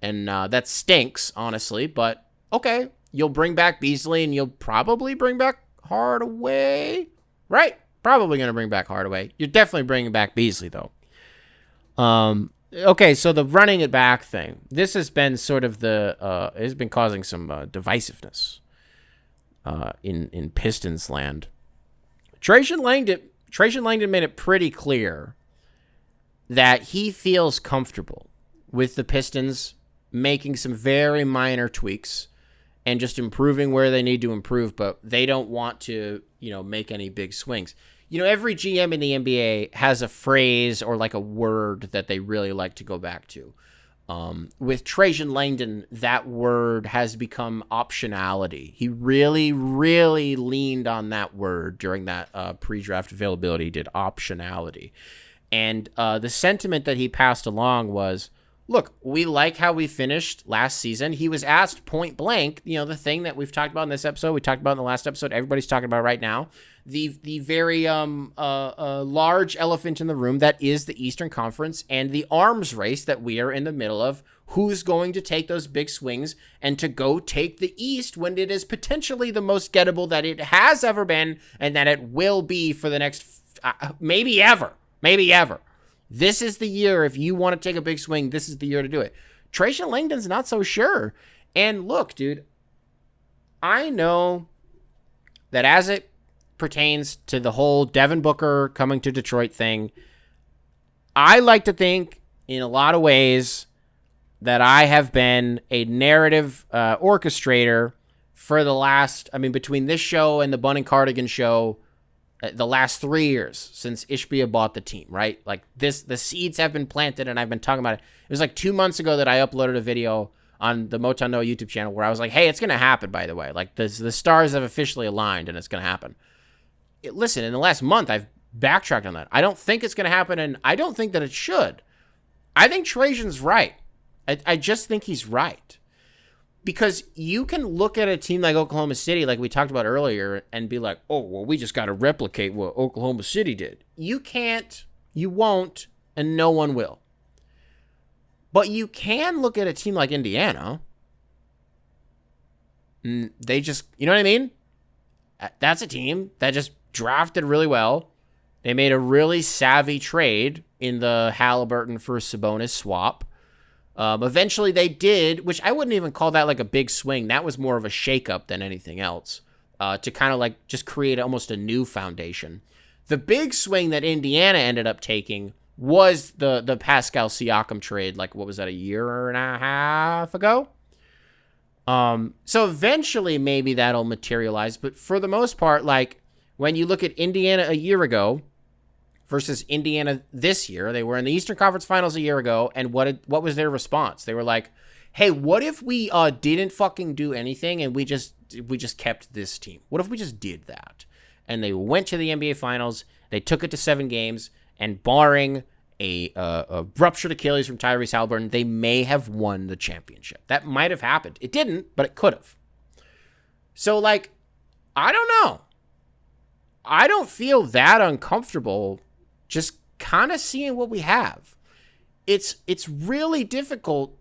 And that stinks, honestly. But, okay, you'll bring back Beasley, and you'll probably bring back Hardaway. Right? Probably going to bring back Hardaway. You're definitely bringing back Beasley, though. Okay, so the running it back thing. This has been sort of has been causing some divisiveness in Pistons land. Trajan Langdon made it pretty clear that he feels comfortable with the Pistons making some very minor tweaks and just improving where they need to improve, but they don't want to, make any big swings. Every GM in the NBA has a phrase or like a word that they really like to go back to. With Trajan Langdon, that word has become optionality. He really, really leaned on that word during that pre-draft availability. He did optionality. And the sentiment that he passed along was, look, we like how we finished last season. He was asked point blank, the thing that we've talked about in this episode, we talked about in the last episode, everybody's talking about right now, the very large elephant in the room that is the Eastern Conference and the arms race that we are in the middle of. Who's going to take those big swings and to go take the East when it is potentially the most gettable that it has ever been and that it will be for the next, maybe ever. This is the year, if you want to take a big swing, this is the year to do it. Trajan Langdon's not so sure. And look, dude, I know that as it pertains to the whole Devin Booker coming to Detroit thing, I like to think in a lot of ways that I have been a narrative orchestrator for the last, between this show and the Bunning Cardigan show, the last 3 years since Ishbia bought the team, right? Like the seeds have been planted and I've been talking about it. It was like 2 months ago that I uploaded a video on the Motown Noah YouTube channel where I was like, hey, it's going to happen, by the way. Like the stars have officially aligned and it's going to happen. Listen, in the last month, I've backtracked on that. I don't think it's going to happen and I don't think that it should. I think Trajan's right. I just think he's right. Because you can look at a team like Oklahoma City, like we talked about earlier, and be like, oh, well, we just got to replicate what Oklahoma City did. You can't, you won't, and no one will. But you can look at a team like Indiana. They just, you know what I mean? That's a team that just drafted really well. They made a really savvy trade in the Halliburton for Sabonis swap. Eventually they did, which I wouldn't even call that like a big swing. That was more of a shakeup than anything else, to kind of like just create almost a new foundation. The big swing that Indiana ended up taking was the Pascal Siakam trade. Like, what was that, a year and a half ago? So eventually maybe that'll materialize. But for the most part, like when you look at Indiana a year ago versus Indiana this year, they were in the Eastern Conference Finals a year ago, and what was their response? They were like, hey, what if we didn't fucking do anything and we just kept this team? What if we just did that? And they went to the NBA Finals, they took it to 7 games, and barring a ruptured Achilles from Tyrese Halliburton, they may have won the championship. That might have happened. It didn't, but it could have. So, like, I don't know. I don't feel that uncomfortable just kind of seeing what we have. It's really difficult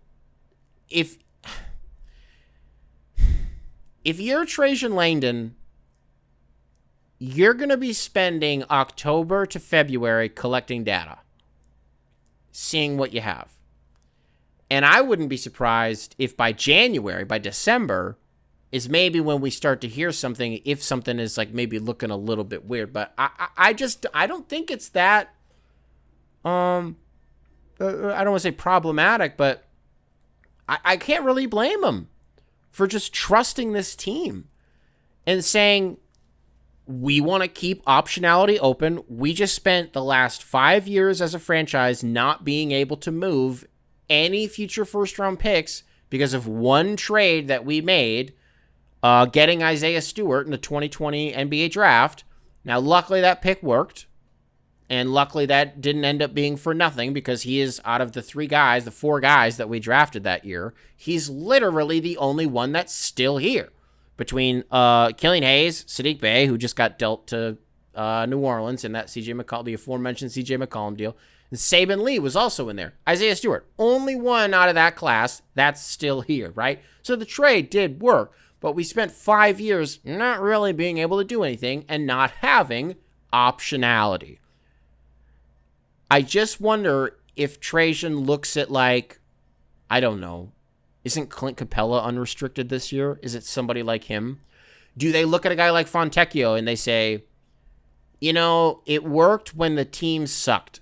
if you're Trajan Langdon, you're going to be spending October to February collecting data, seeing what you have. And I wouldn't be surprised if by January, by December, is maybe when we start to hear something, if something is like maybe looking a little bit weird. But I don't think it's that, I don't want to say problematic, but I can't really blame him for just trusting this team and saying, we want to keep optionality open. We just spent the last 5 years as a franchise not being able to move any future first-round picks because of one trade that we made, getting Isaiah Stewart in the 2020 NBA draft. Now, luckily that pick worked, and luckily that didn't end up being for nothing because he is, out of the 4 guys that we drafted that year, he's literally the only one that's still here. Between Killian Hayes, Sadiq Bey, who just got dealt to New Orleans in that the aforementioned CJ McCollum deal, and Saban Lee was also in there. Isaiah Stewart, only one out of that class that's still here, right? So the trade did work, but we spent 5 years not really being able to do anything and not having optionality. I just wonder if Trajan looks at, like, I don't know, isn't Clint Capella unrestricted this year? Is it somebody like him? Do they look at a guy like Fontecchio and they say, it worked when the team sucked,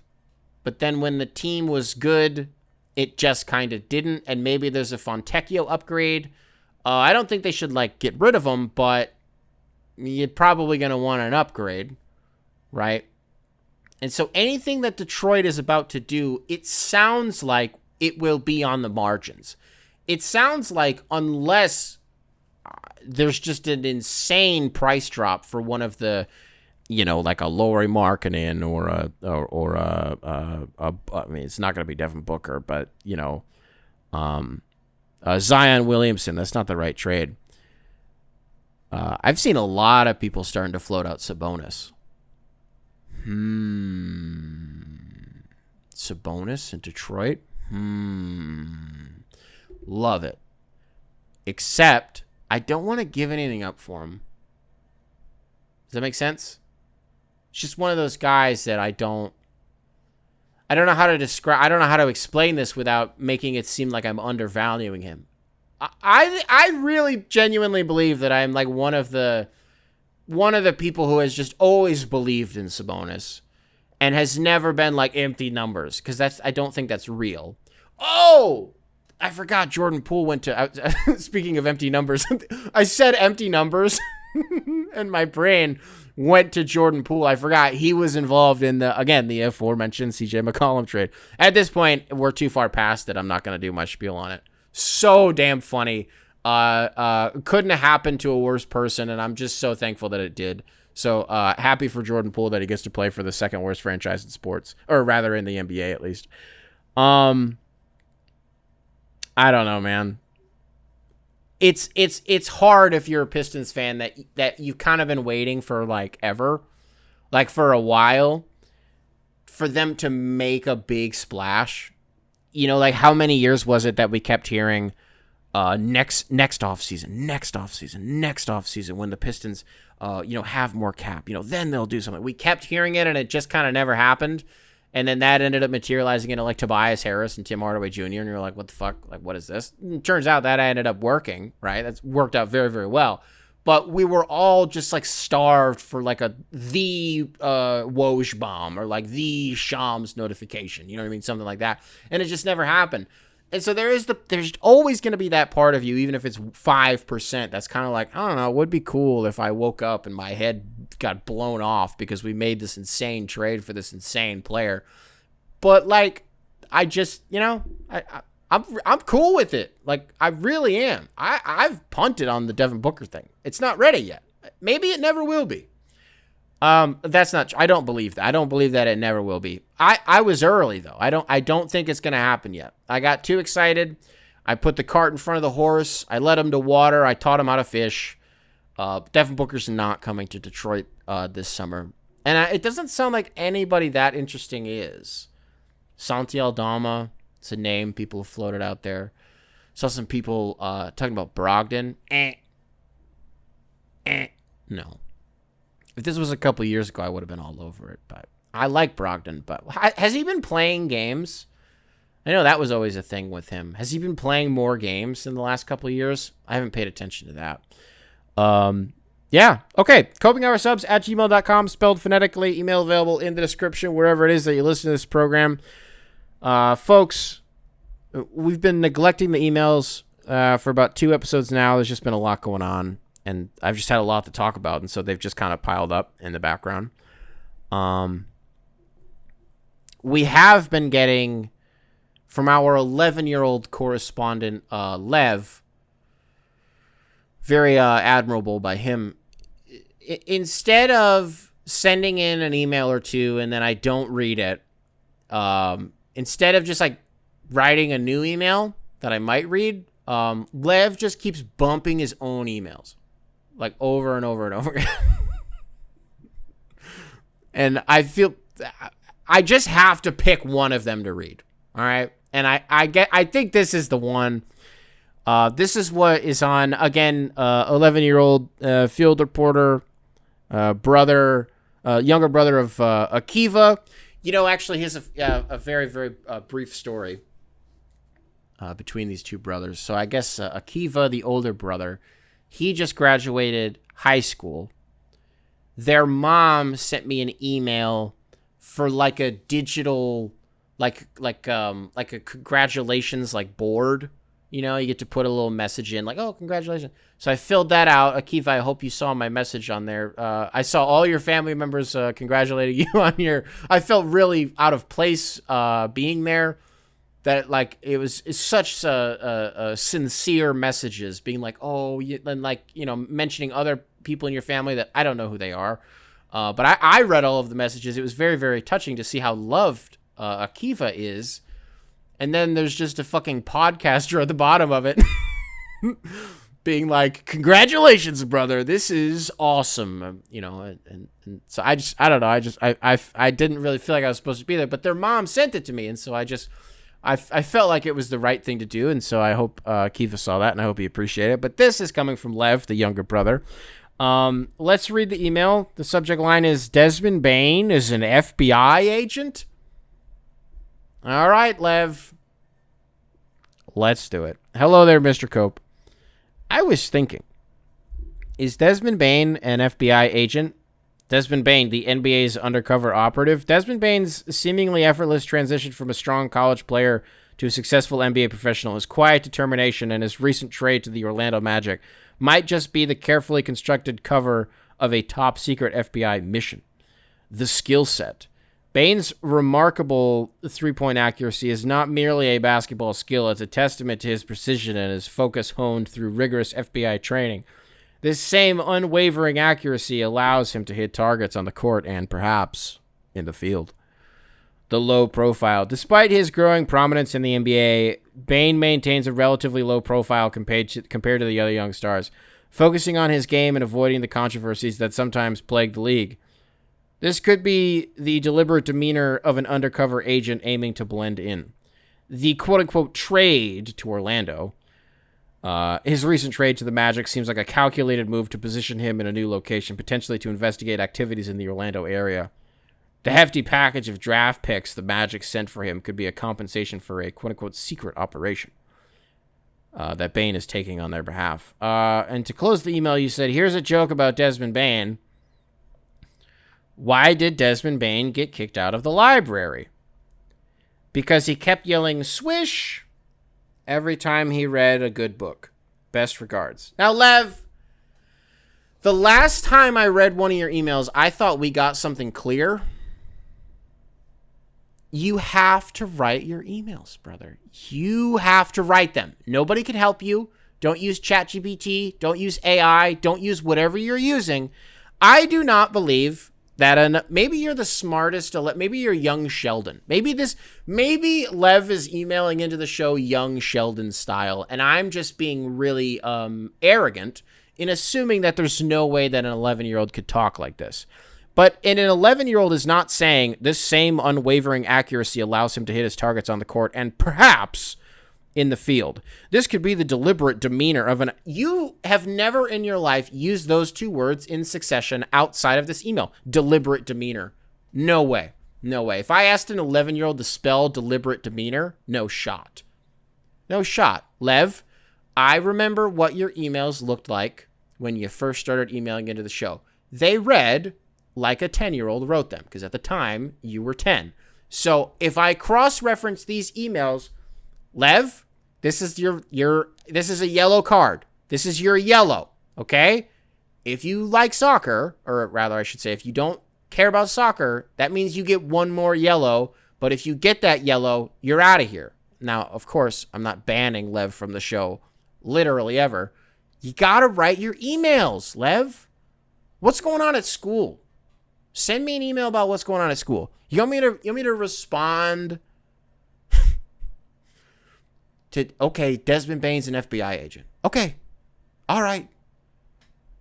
but then when the team was good, it just kind of didn't, and maybe there's a Fontecchio upgrade. I don't think they should, get rid of him, but you're probably going to want an upgrade, right? And so anything that Detroit is about to do, it sounds like it will be on the margins. It sounds like unless there's just an insane price drop for one of the like a Lauri Markkanen I mean, it's not going to be Devin Booker, but, Zion Williamson. That's not the right trade. I've seen a lot of people starting to float out Sabonis. Sabonis in Detroit? Love it. Except, I don't want to give anything up for him. Does that make sense? It's just one of those guys that I don't know how to describe. I don't know how to explain this without making it seem like I'm undervaluing him. I really genuinely believe that I'm like one of the people who has just always believed in Sabonis and has never been like empty numbers, because I don't think that's real. Oh, I forgot Jordan Poole went to. Speaking of empty numbers, I said empty numbers, and my brain went to Jordan Poole. I forgot he was involved in the aforementioned CJ McCollum trade. At this point, we're too far past it. I'm not going to do my spiel on it. So damn funny. Couldn't have happened to a worse person, and I'm just so thankful that it did. So happy for Jordan Poole that he gets to play for the second worst franchise in sports, or rather in the NBA at least. I don't know, man. It's hard if you're a Pistons fan that you've kind of been waiting for like ever, like for a while, for them to make a big splash. Like how many years was it that we kept hearing next offseason when the Pistons have more cap, then they'll do something. We kept hearing it and it just kind of never happened. And then that ended up materializing into like Tobias Harris and Tim Hardaway Jr. And you're like, what the fuck? Like, what is this? And turns out that ended up working, right? That's worked out very, very well. But we were all just like starved for like the Woj bomb or like the Shams notification. You know what I mean? Something like that. And it just never happened. And so there's always going to be that part of you, even if it's 5%. That's kind of like, I don't know, it would be cool if I woke up and my head got blown off because we made this insane trade for this insane player. But like, I just, I'm cool with it. Like, I really am. I've punted on the Devin Booker thing. It's not ready yet. Maybe it never will be. That's not. I don't believe that. I don't believe that it never will be. I was early though. I don't think it's gonna happen yet. I got too excited. I put the cart in front of the horse. I led him to water. I taught him how to fish. Devin Booker's not coming to Detroit this summer, and it doesn't sound like anybody that interesting is. Santi Aldama. It's a name people have floated out there. Saw some people talking about Brogdon. No. If this was a couple years ago, I would have been all over it. But I like Brogdon. But has he been playing games? I know that was always a thing with him. Has he been playing more games in the last couple of years? I haven't paid attention to that. Yeah. Okay. copinghoursubs@gmail.com, spelled phonetically. Email available in the description, wherever it is that you listen to this program. Folks, we've been neglecting the emails for about 2 episodes now. There's just been a lot going on. And I've just had a lot to talk about, and so they've just kind of piled up in the background. We have been getting, from our 11-year-old correspondent, Lev, very admirable by him. Instead of sending in an email or two and then I don't read it, instead of just like writing a new email that I might read, Lev just keeps bumping his own emails. Like over and over and over again. And I feel I just have to pick one of them to read. All right. And I think this is the one. This is what is on, again, 11-year-old field reporter, younger brother of Akiva. Actually, here's a very, very brief story between these two brothers. So I guess Akiva, the older brother, he just graduated high school. Their mom sent me an email for like a digital, like a congratulations like board. You get to put a little message in like, oh, congratulations. So I filled that out. Akiva, I hope you saw my message on there. I saw all your family members congratulating you on your. I felt really out of place being there. That like it's such a sincere messages, being like, oh, and like mentioning other people in your family that I don't know who they are. But I read all of the messages. It was very, very touching to see how loved Akiva is. And then there's just a fucking podcaster at the bottom of it being like, congratulations, brother. This is awesome. And so I don't know. I didn't really feel like I was supposed to be there, but their mom sent it to me. And so I felt like it was the right thing to do. And so I hope Akiva saw that and I hope he appreciated it. But this is coming from Lev, the younger brother. Let's read the email. The subject line is, Desmond Bain is an FBI agent. All right, Lev. Let's do it. Hello there, Mr. Cope. I was thinking, is Desmond Bain an FBI agent? Desmond Bain, the NBA's undercover operative. Desmond Bain's seemingly effortless transition from a strong college player to a successful NBA professional, his quiet determination, and his recent trade to the Orlando Magic might just be the carefully constructed cover of a top-secret FBI mission. The skill set. Bain's remarkable three-point accuracy is not merely a basketball skill. It's a testament to his precision and his focus honed through rigorous FBI training. This same unwavering accuracy allows him to hit targets on the court and perhaps in the field. The low profile. Despite his growing prominence in the NBA, Bain maintains a relatively low profile compared to the other young stars, focusing on his game and avoiding the controversies that sometimes plague the league. This could be the deliberate demeanor of an undercover agent aiming to blend in. The quote-unquote trade to Orlando, his recent trade to the Magic, seems like a calculated move to position him in a new location, potentially to investigate activities in the Orlando area. The hefty package of draft picks the Magic sent for him could be a compensation for a quote-unquote secret operation that Bain is taking on their behalf. And to close the email, you said, here's a joke about Desmond Bain. Why did Desmond Bain get kicked out of the library? Because he kept yelling swish every time he read a good book. Best regards. Now, Lev, the last time I read one of your emails, I thought we got something clear. You have to write your emails, brother. You have to write them. Nobody can help you. Don't use ChatGPT. Don't use AI. Don't use whatever you're using. I do not believe that maybe you're the smartest. Maybe you're young Sheldon. Maybe Lev is emailing into the show young Sheldon style, and I'm just being really arrogant in assuming that there's no way that an 11-year-old could talk like this. But an 11-year-old is not saying this same unwavering accuracy allows him to hit his targets on the court and perhaps in the field. This could be the deliberate demeanor of you have never in your life used those two words in succession outside of this email. Deliberate demeanor. No way. No way. If I asked an 11-year-old to spell deliberate demeanor, no shot. No shot. Lev, I remember what your emails looked like when you first started emailing into the show. They read like a 10-year-old wrote them, because at the time, you were 10. So if I cross-reference these emails, Lev, this is this is a yellow card. This is your yellow, okay? If you like soccer, or rather I should say, if you don't care about soccer, that means you get one more yellow, but if you get that yellow, you're out of here. Now, of course, I'm not banning Lev from the show, literally ever. You gotta write your emails, Lev. What's going on at school? Send me an email about what's going on at school. You want me to respond to, okay, Desmond Bain's an FBI agent. Okay. All right.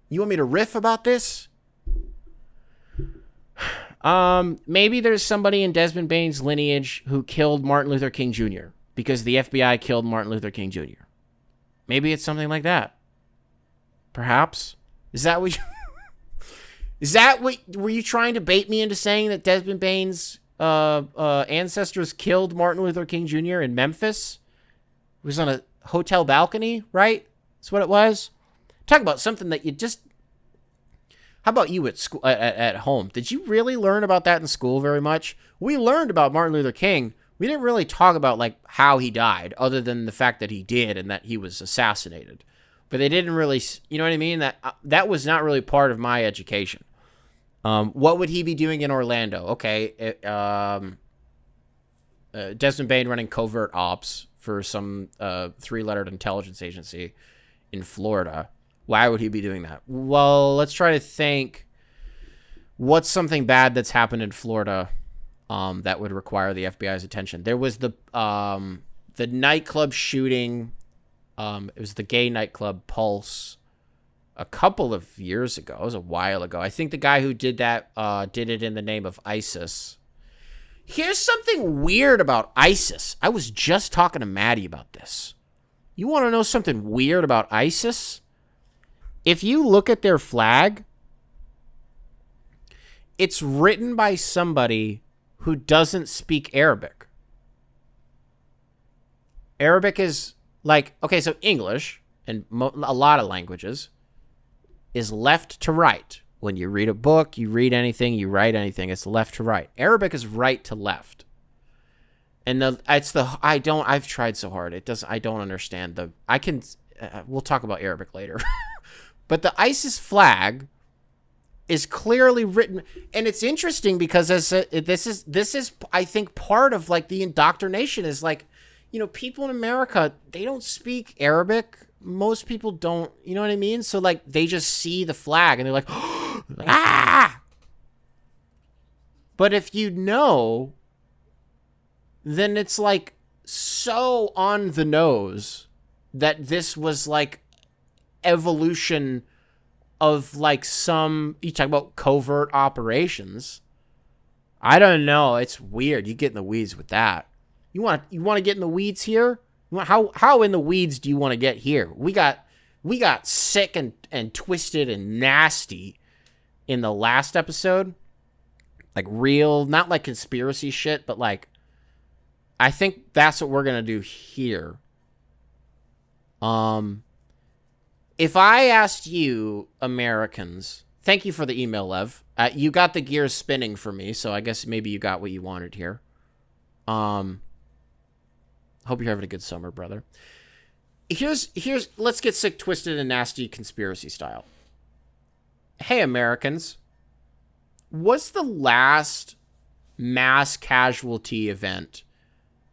You want me to riff about this? Maybe there's somebody in Desmond Bain's lineage who killed Martin Luther King Jr. because the FBI killed Martin Luther King Jr. Maybe it's something like that. Perhaps. Is that what were you trying to bait me into saying that Desmond Bain's ancestors killed Martin Luther King Jr. in Memphis? It was on a hotel balcony, right? That's what it was. Talk about something that you just... How about you at school, at home? Did you really learn about that in school very much? We learned about Martin Luther King. We didn't really talk about like how he died, other than the fact that he did and that he was assassinated. But they didn't really, you know what I mean? That was not really part of my education. What would he be doing in Orlando? Okay, Desmond Bain running covert ops for some three-lettered intelligence agency in Florida. Why would he be doing that? Well, let's try to think. What's something bad that's happened in Florida that would require the FBI's attention? There was the nightclub shooting. It was the gay nightclub Pulse a couple of years ago. It was a while ago. I think the guy who did that did it in the name of ISIS. Here's something weird about ISIS. I was just talking to Maddie about this. You want to know something weird about ISIS? If you look at their flag, it's written by somebody who doesn't speak Arabic. Arabic is like, okay, so English and a lot of languages is left to right. When you read a book, you read anything, you write anything, it's left to right. Arabic is right to left. And I've tried so hard. I don't understand we'll talk about Arabic later. But the ISIS flag is clearly written, and it's interesting because this is I think part of like the indoctrination is like, people in America, they don't speak Arabic. Most people don't, you know what I mean? So like they just see the flag and they're like, ah! But if you know, then it's like so on the nose that this was like evolution of like you talk about covert operations. I don't know. It's weird. You get in the weeds with that. You want to get in the weeds here? How in the weeds do you want to get here? We got sick and twisted and nasty in the last episode. Like real, not like conspiracy shit, but like I think that's what we're going to do here. If I asked you Americans, thank you for the email, Lev. You got the gears spinning for me, so I guess maybe you got what you wanted here. Hope you're having a good summer, brother. Here's let's get sick, twisted, and nasty conspiracy style. Hey, Americans. What's the last mass casualty event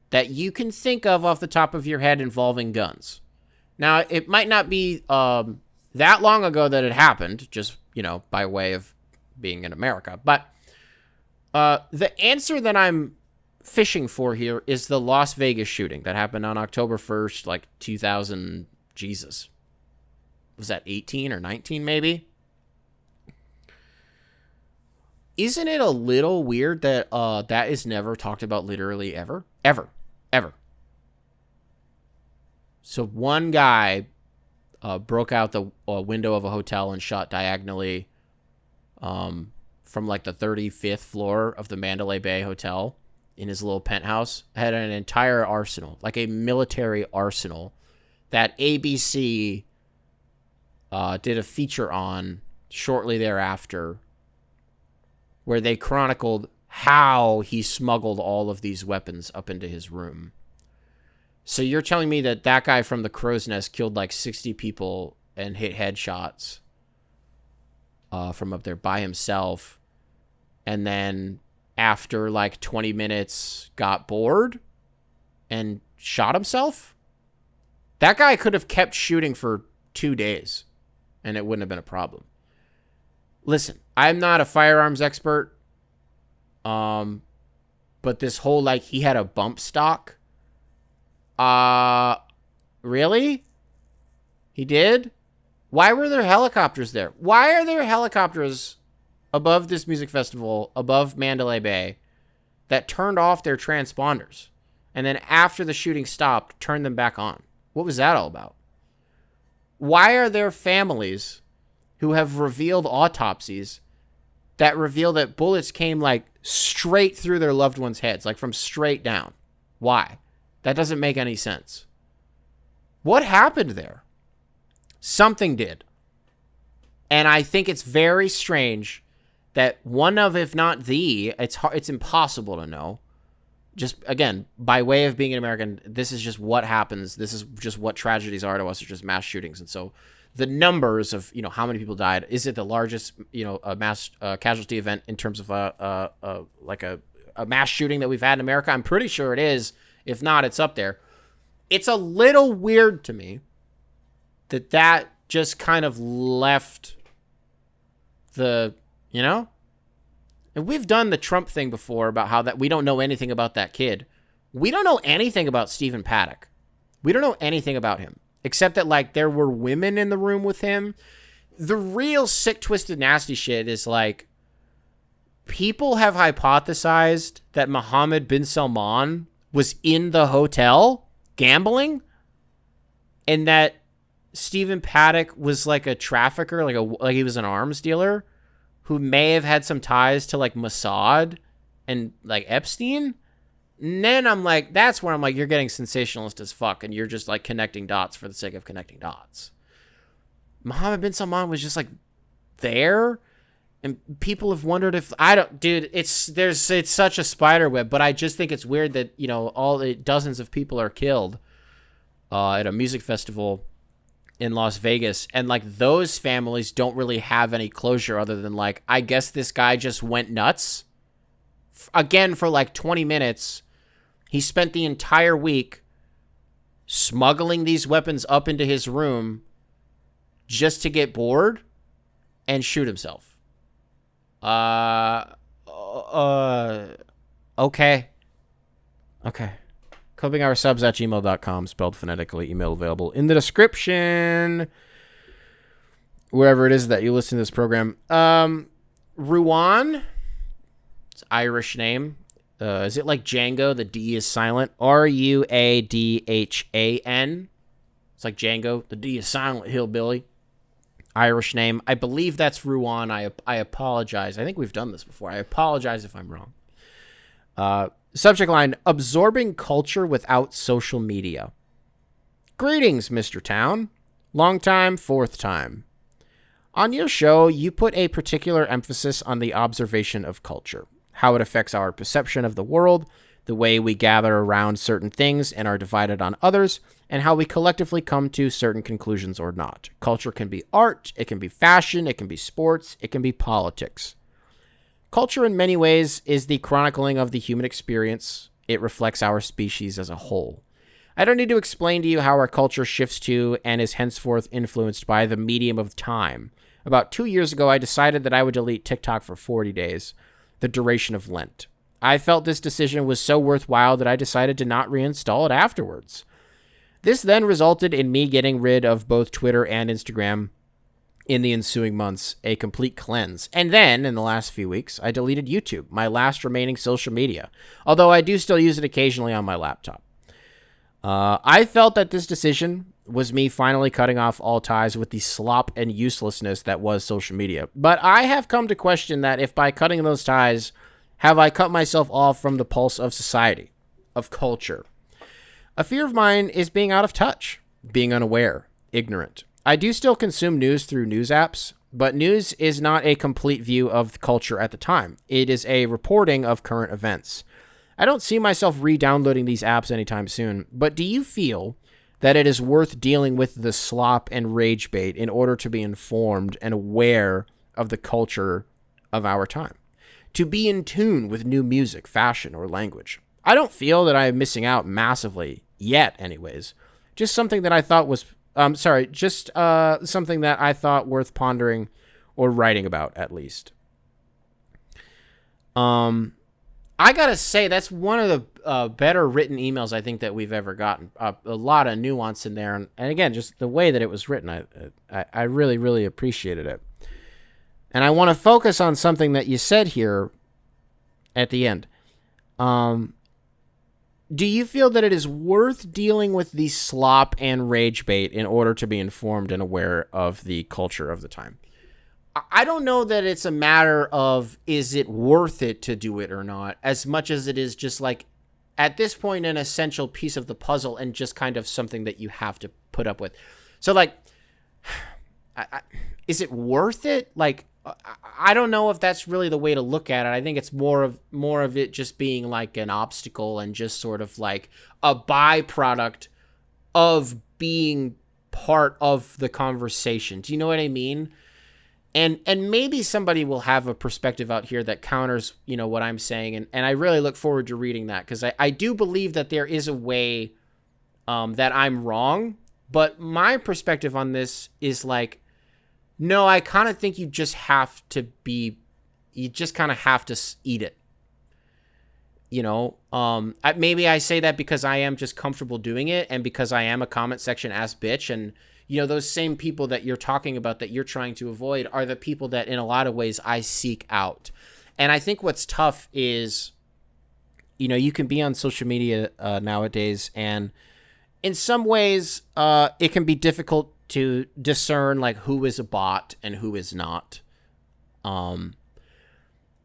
that you can think of off the top of your head involving guns? Now, it might not be that long ago that it happened, just, by way of being in America. But the answer that I'm fishing for here is the Las Vegas shooting that happened on October 1st, like 2000, Jesus. Was that 18 or 19 maybe? Isn't it a little weird that that is never talked about literally ever? Ever. So one guy broke out the window of a hotel and shot diagonally from like the 35th floor of the Mandalay Bay Hotel in his little penthouse. Had an entire arsenal, like a military arsenal, that ABC did a feature on shortly thereafter, where they chronicled how he smuggled all of these weapons up into his room. So you're telling me that guy from the Crow's Nest killed like 60 people and hit headshots from up there by himself, and then after like 20 minutes got bored and shot himself? That guy could have kept shooting for 2 days and it wouldn't have been a problem. Listen, I'm not a firearms expert, but this whole like he had a bump stock. Really? He did? Why were there helicopters there? Why are there helicopters above this music festival, above Mandalay Bay, that turned off their transponders and then after the shooting stopped, turned them back on? What was that all about? Why are there families who have revealed autopsies that reveal that bullets came like straight through their loved ones' heads, like from straight down? Why? That doesn't make any sense. What happened there? Something did. And I think it's very strange that one of, if not the, it's impossible to know. Just, again, by way of being an American, this is just what happens. This is just what tragedies are to us. It's just mass shootings. And so the numbers of, how many people died, is it the largest, a mass casualty event in terms of a mass shooting that we've had in America? I'm pretty sure it is. If not, it's up there. It's a little weird to me that just kind of left the, And we've done the Trump thing before about how that we don't know anything about that kid. We don't know anything about Stephen Paddock. We don't know anything about him, except that, like, there were women in the room with him. The real sick, twisted, nasty shit is, like, people have hypothesized that Mohammed bin Salman was in the hotel gambling, and that Stephen Paddock was, like, a trafficker, like he was an arms dealer who may have had some ties to, like, Mossad and, like, Epstein. And then I'm like, that's where I'm like, you're getting sensationalist as fuck, and you're just, like, connecting dots for the sake of connecting dots. Mohammed bin Salman was just, like, there, and people have wondered if it's such a spider web, but I just think it's weird that, you know, dozens of people are killed at a music festival in Las Vegas, and, like, those families don't really have any closure other than, like, I guess this guy just went nuts again for like 20 minutes. He spent the entire week smuggling these weapons up into his room just to get bored and shoot himself. Okay. copinghoursubs@gmail.com, spelled phonetically, email available in the description, wherever it is that you listen to this program. Ruan, it's Irish name. Is it like Django? The D is silent. Ruadhan. It's like Django. The D is silent, hillbilly. Irish name. I believe that's Ruan. I apologize. I think we've done this before. I apologize if I'm wrong. Subject line, absorbing culture without social media. Greetings, Mr. Town. Long time, fourth time. On your show, you put a particular emphasis on the observation of culture, how it affects our perception of the world, the way we gather around certain things and are divided on others, and how we collectively come to certain conclusions or not. Culture can be art, it can be fashion, it can be sports, it can be politics. Culture in many ways is the chronicling of the human experience. It reflects our species as a whole. I don't need to explain to you how our culture shifts to and is henceforth influenced by the medium of time. About 2 years ago, I decided that I would delete TikTok for 40 days, the duration of Lent. I felt this decision was so worthwhile that I decided to not reinstall it afterwards. This then resulted in me getting rid of both Twitter and Instagram in the ensuing months, a complete cleanse. And then, in the last few weeks, I deleted YouTube, my last remaining social media, although I do still use it occasionally on my laptop. I felt that this decision was me finally cutting off all ties with the slop and uselessness that was social media. But I have come to question that if by cutting those ties, have I cut myself off from the pulse of society, of culture. A fear of mine is being out of touch, being unaware, ignorant. I do still consume news through news apps, but news is not a complete view of the culture at the time. It is a reporting of current events. I don't see myself re-downloading these apps anytime soon, but do you feel that it is worth dealing with the slop and rage bait in order to be informed and aware of the culture of our time? To be in tune with new music, fashion, or language? I don't feel that I am missing out massively, yet anyways. Just something that I thought was... something that I thought worth pondering or writing about, at least. I gotta say, that's one of the better written emails I think that we've ever gotten. A lot of nuance in there. And again, just the way that it was written, I really, really appreciated it. And I want to focus on something that you said here at the end. Do you feel that it is worth dealing with the slop and rage bait in order to be informed and aware of the culture of the time? I don't know that it's a matter of is it worth it to do it or not, as much as it is just like, at this point, an essential piece of the puzzle and just kind of something that you have to put up with. So, like, is it worth it? Like, I don't know if that's really the way to look at it. I think it's more of it just being like an obstacle and just sort of like a byproduct of being part of the conversation. Do you know what I mean? And maybe somebody will have a perspective out here that counters, you know, what I'm saying. And I really look forward to reading that, because I do believe that there is a way that I'm wrong. But my perspective on this is like, no, I kind of think you just have to be You just kind of have to eat it. You know, maybe I say that because I am just comfortable doing it and because I am a comment section ass bitch. And, you know, those same people that you're talking about that you're trying to avoid are the people that in a lot of ways I seek out. And I think what's tough is, you know, you can be on social media nowadays, and in some ways it can be difficult to discern like who is a bot and who is not. And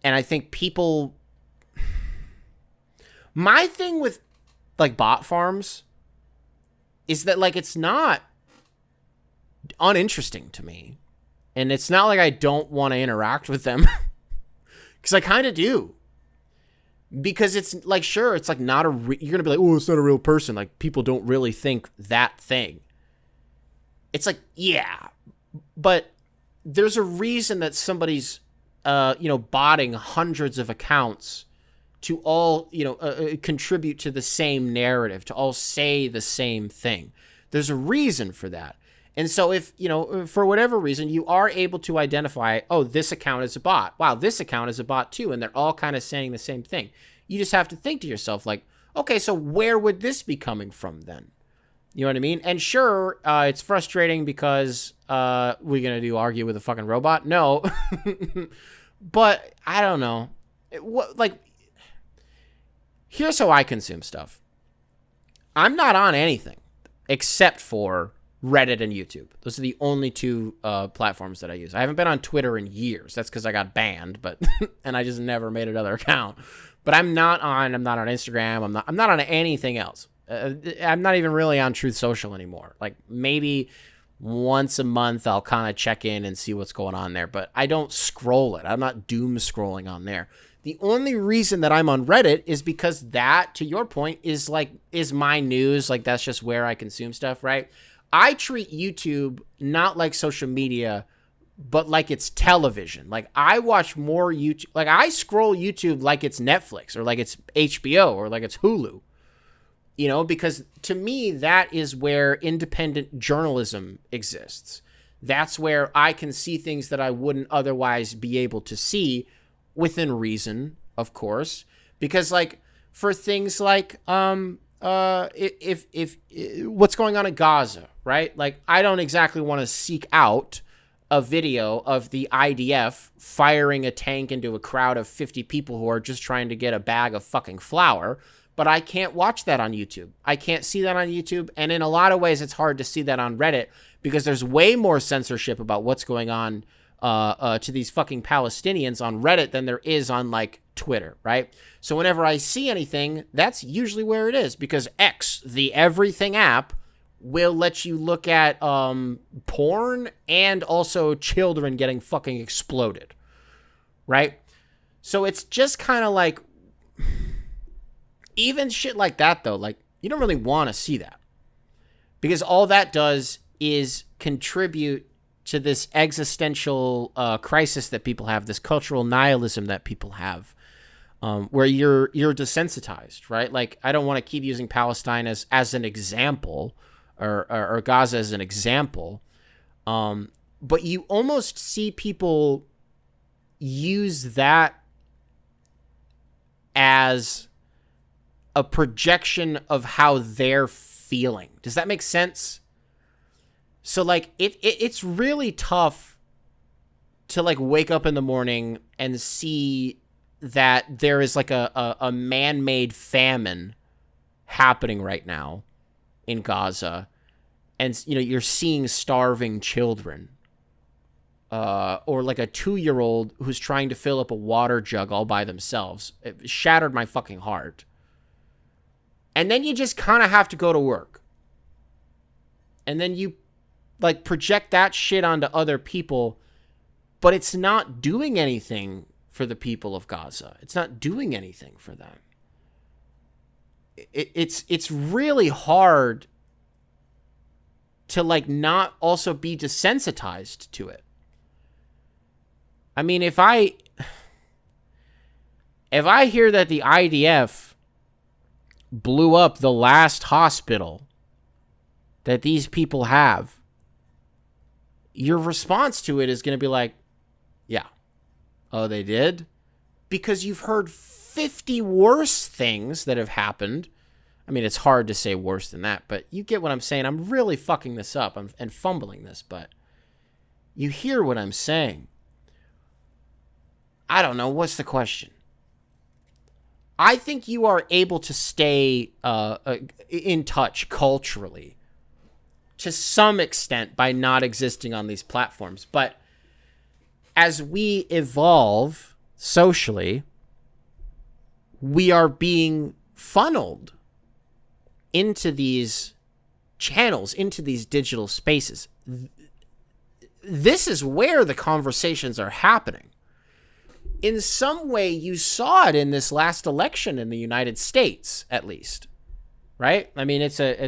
I think people... My thing with, like, bot farms is that, like, it's not uninteresting to me. And it's not like I don't want to interact with them. Because I kind of do. Because it's, like, sure, it's, like, not a... you're going to be like, oh, it's not a real person. Like, people don't really think that thing. It's like, yeah. But there's a reason that somebody's, you know, botting hundreds of accounts to all, you know, contribute to the same narrative, to all say the same thing. There's a reason for that. And so if, you know, for whatever reason, you are able to identify, oh, this account is a bot. Wow, this account is a bot too. And they're all kind of saying the same thing. You just have to think to yourself, like, okay, so where would this be coming from then? You know what I mean? And sure, it's frustrating because we're going to argue with a fucking robot. No. But I don't know. Here's how I consume stuff. I'm not on anything except for Reddit and YouTube. Those are the only two platforms that I use. I haven't been on Twitter in years. That's because I got banned, but and I just never made another account. But I'm not on Instagram. I'm not on anything else. I'm not even really on Truth Social anymore. Like, maybe once a month I'll kind of check in and see what's going on there, but I don't scroll it. I'm not doom scrolling on there. The only reason that I'm on Reddit is because that, to your point, is my news. Like, that's just where I consume stuff, right? I treat YouTube not like social media, but like it's television. Like, I watch more YouTube. Like, I scroll YouTube like it's Netflix or like it's HBO or like it's Hulu. You know, because to me, that is where independent journalism exists. That's where I can see things that I wouldn't otherwise be able to see, within reason, of course, because like for things like if what's going on in Gaza, right? Like, I don't exactly want to seek out a video of the IDF firing a tank into a crowd of 50 people who are just trying to get a bag of fucking flour, but I can't watch that on YouTube. I can't see that on YouTube, and in a lot of ways it's hard to see that on Reddit because there's way more censorship about what's going on to these fucking Palestinians on Reddit than there is on, like, Twitter, right? So whenever I see anything, that's usually where it is, because X, the everything app, will let you look at porn and also children getting fucking exploded, right? So it's just kind of like, even shit like that, though, like, you don't really want to see that, because all that does is contribute to this existential crisis that people have, this cultural nihilism that people have, where you're desensitized, right? Like, I don't want to keep using Palestine as an example, or Gaza as an example, but you almost see people use that as a projection of how they're feeling. Does that make sense? So, like, it's really tough to, like, wake up in the morning and see that there is, like, a man-made famine happening right now in Gaza. And, you know, you're seeing starving children. Or, like, a 2-year-old who's trying to fill up a water jug all by themselves. It shattered my fucking heart. And then you just kind of have to go to work. And then you, like, project that shit onto other people, but it's not doing anything for the people of Gaza. It's not doing anything for them. It's really hard to, like, not also be desensitized to it. I mean, if I hear that the IDF blew up the last hospital that these people have, your response to it is going to be like, yeah. Oh, they did? because you've heard 50 worse things that have happened. I mean, it's hard to say worse than that, but you get what I'm saying. I'm really fucking this up and fumbling this, but you hear what I'm saying. I don't know. What's the question? I think you are able to stay in touch culturally to some extent by not existing on these platforms. But as we evolve socially, we are being funneled into these channels, into these digital spaces. This is where the conversations are happening. In some way, you saw it in this last election in the United States, at least, right? I mean, it's an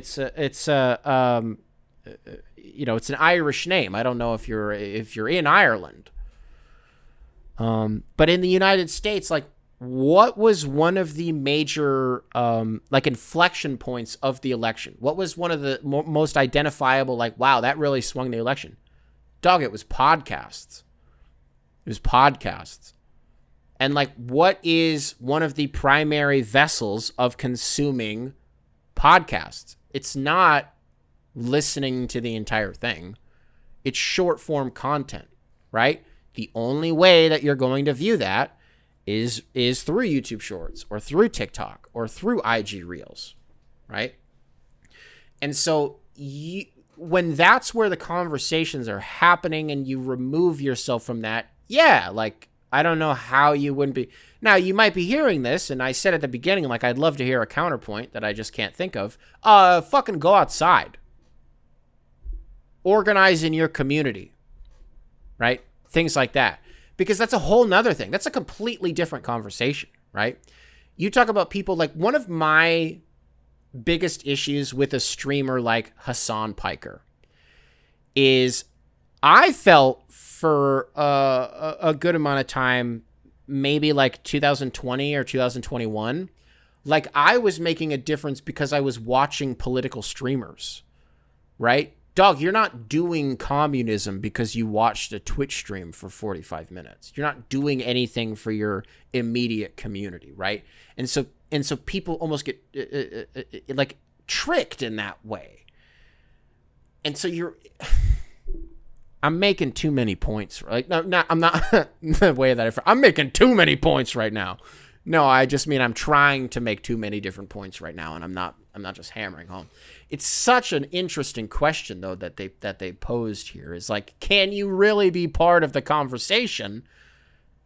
Irish name. I don't know if you're in Ireland, but in the United States, like, what was one of the major inflection points of the election? What was one of the most identifiable? Like, wow, that really swung the election. Dog, it was podcasts. It was podcasts. And, like, what is one of the primary vessels of consuming podcasts? It's not listening to the entire thing. It's short form content, right? The only way that you're going to view that is through YouTube Shorts or through TikTok or through IG Reels, right? And so when that's where the conversations are happening and you remove yourself from that, yeah, like, I don't know how you wouldn't be. Now, you might be hearing this, and I said at the beginning, like, I'd love to hear a counterpoint that I just can't think of. Fucking go outside. Organize in your community, right? Things like that. Because that's a whole nother thing. That's a completely different conversation, right? You talk about people, like, one of my biggest issues with a streamer like Hassan Piker is I felt for a good amount of time, maybe like 2020 or 2021, like I was making a difference because I was watching political streamers, right? Dog, you're not doing communism because you watched a Twitch stream for 45 minutes. You're not doing anything for your immediate community, right? And so people almost get like tricked in that way. And so I'm making too many points. Like, no, I'm not the way that I'm making too many points right now. No, I just mean I'm trying to make too many different points right now, and I'm not just hammering home. It's such an interesting question, though, that they posed here. Is like, can you really be part of the conversation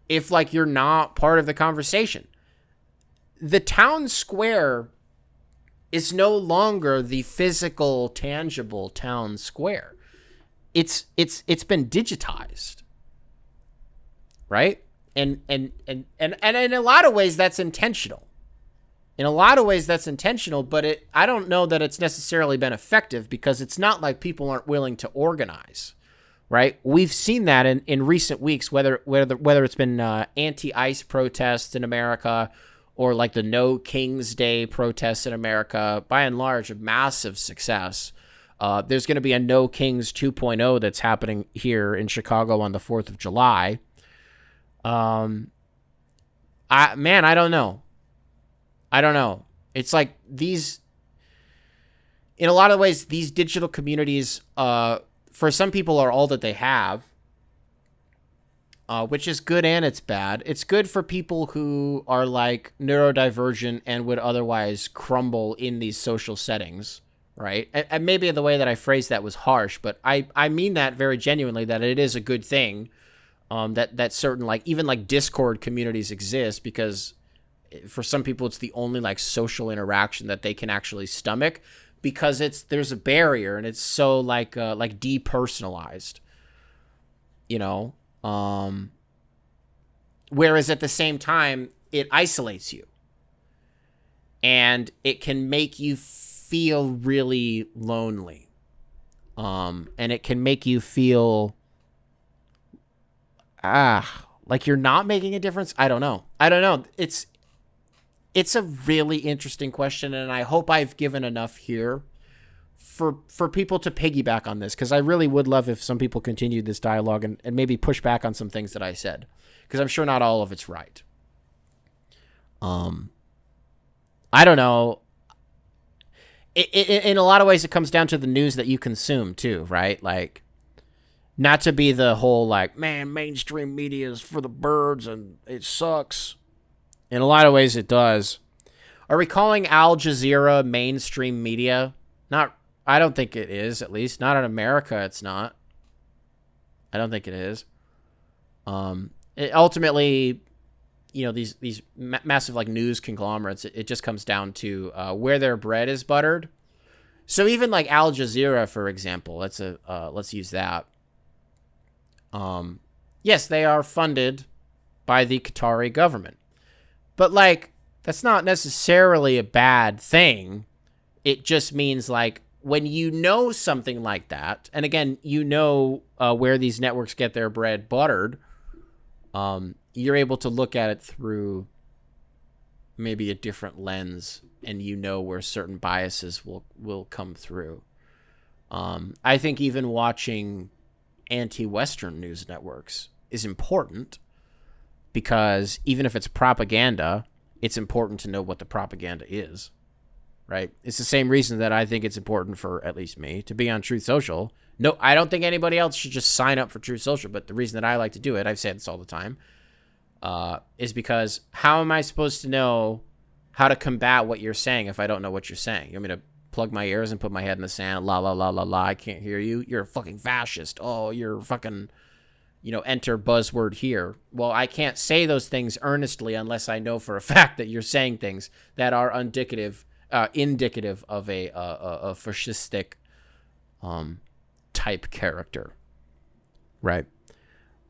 if, like, you're not part of the conversation? The town square is no longer the physical, tangible town square. It's been digitized, right? And in a lot of ways that's intentional. In a lot of ways that's intentional, but I don't know that it's necessarily been effective because it's not like people aren't willing to organize, right? We've seen that in recent weeks, whether it's been anti-ICE protests in America or like the No King's Day protests in America, by and large, a massive success. There's going to be a No Kings 2.0 that's happening here in Chicago on the 4th of July. I don't know. It's like in a lot of ways, these digital communities, for some people are all that they have, which is good and it's bad. It's good for people who are like neurodivergent and would otherwise crumble in these social settings. Right. And maybe the way that I phrased that was harsh, but I mean that very genuinely, that it is a good thing that certain, like, even like Discord communities exist, because for some people it's the only like social interaction that they can actually stomach, because there's a barrier and it's so like depersonalized, you know, whereas at the same time it isolates you and it can make you feel really lonely, and it can make you feel like you're not making a difference. I don't know. It's a really interesting question, and I hope I've given enough here for people to piggyback on this, because I really would love if some people continued this dialogue and maybe push back on some things that I said, because I'm sure not all of it's right. I don't know. In a lot of ways, it comes down to the news that you consume too, right? Like, not to be the whole like, man, mainstream media is for the birds and it sucks. In a lot of ways, it does. Are we calling Al Jazeera mainstream media? Not. I don't think it is. At least not in America. It's not. I don't think it is. It ultimately, these massive like news conglomerates, it just comes down to where their bread is buttered. So even like Al Jazeera, for example, let's use that. Yes, they are funded by the Qatari government, but like that's not necessarily a bad thing. It just means like when you know something like that, and again, where these networks get their bread buttered. You're able to look at it through maybe a different lens, and where certain biases will come through. I think even watching anti-Western news networks is important because even if it's propaganda, it's important to know what the propaganda is, right? It's the same reason that I think it's important for at least me to be on Truth Social. No, I don't think anybody else should just sign up for Truth Social, but the reason that I like to do it, I've said this all the time, is because how am I supposed to know how to combat what you're saying if I don't know what you're saying? You want me to plug my ears and put my head in the sand, la, la, la, la, la, I can't hear you. You're a fucking fascist. Oh, you're fucking, enter buzzword here. Well, I can't say those things earnestly unless I know for a fact that you're saying things that are indicative of a fascistic type character, right?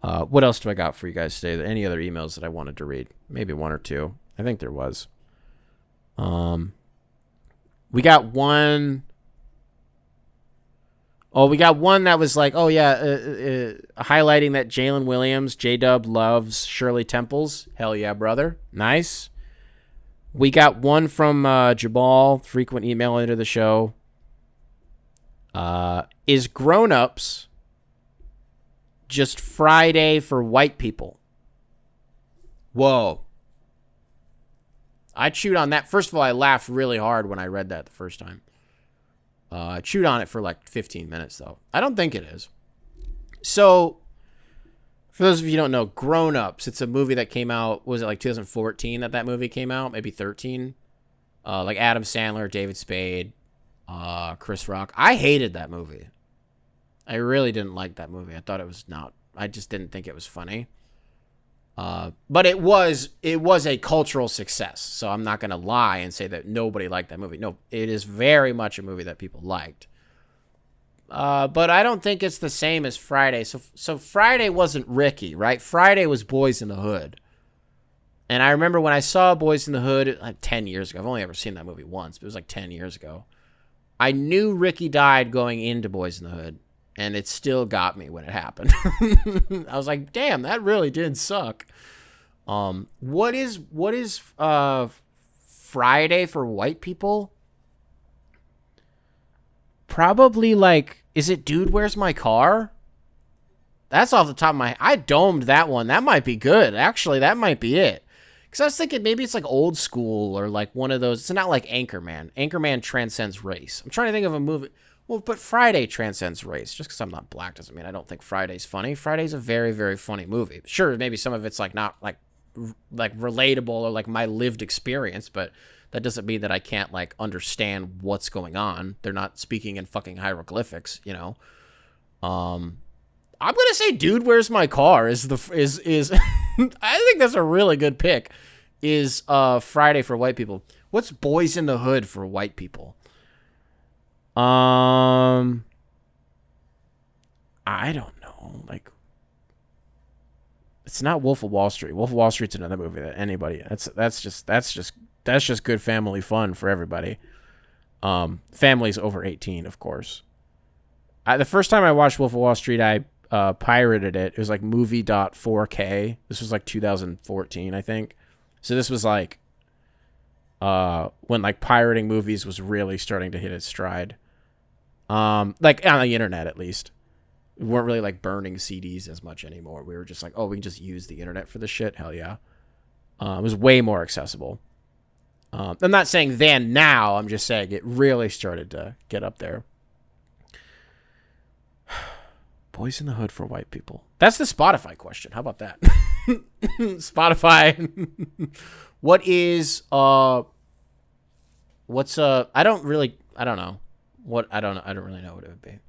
What else do I got for you guys today? Any other emails that I wanted to read? Maybe one or two. I think there was. We got one. Oh, we got one that was like, highlighting that Jalen Williams, J-Dub loves Shirley Temples. Hell yeah, brother. Nice. We got one from Jabal, frequent email into the show. Is grown-ups just Friday for white people? Whoa. I chewed on that. First of all, I laughed really hard when I read that the first time. I chewed on it for like 15 minutes, though. I don't think it is. So, for those of you who don't know, Grown Ups, it's a movie that came out, was it like 2014 that movie came out? Maybe 13? Like Adam Sandler, David Spade, Chris Rock. I hated that movie. I really didn't like that movie. I just didn't think it was funny. But it was a cultural success. So I'm not going to lie and say that nobody liked that movie. No, it is very much a movie that people liked. But I don't think it's the same as Friday. So Friday wasn't Ricky, right? Friday was Boys in the Hood. And I remember when I saw Boys in the Hood like 10 years ago. I've only ever seen that movie once, but it was like 10 years ago. I knew Ricky died going into Boys in the Hood. And it still got me when it happened. I was like, damn, that really did suck. What is Friday for white people? Probably like, is it Dude, Where's My Car? That's off the top of my head. I domed that one. That might be good. Actually, that might be it. Because I was thinking maybe it's like Old School or like one of those. It's not like Anchorman. Anchorman transcends race. I'm trying to think of a movie. Well, but Friday transcends race. Just because I'm not black doesn't mean I don't think Friday's funny. Friday's a very, very funny movie. Sure, maybe some of it's like not like relatable or like my lived experience, but that doesn't mean that I can't like understand what's going on. They're not speaking in fucking hieroglyphics, I'm gonna say Dude, Where's My Car is I think that's a really good pick. Is Friday for white people. What's Boys in the Hood for white people? I don't know. Like, it's not Wolf of Wall Street. Wolf of Wall Street's another movie that anybody. That's just good family fun for everybody. Families over 18, of course. The first time I watched Wolf of Wall Street, I pirated it. It was like movie.4K. This was like 2014, I think. So this was like when like pirating movies was really starting to hit its stride. Like on the internet, at least. We weren't really like burning CDs as much anymore. We were just like, oh, we can just use the internet for this shit. Hell yeah. It was way more accessible. I'm not saying then now. I'm just saying it really started to get up there. Boys in the Hood for white people. That's the Spotify question. How about that? Spotify. What is what's I don't really know. I don't really know what it would be.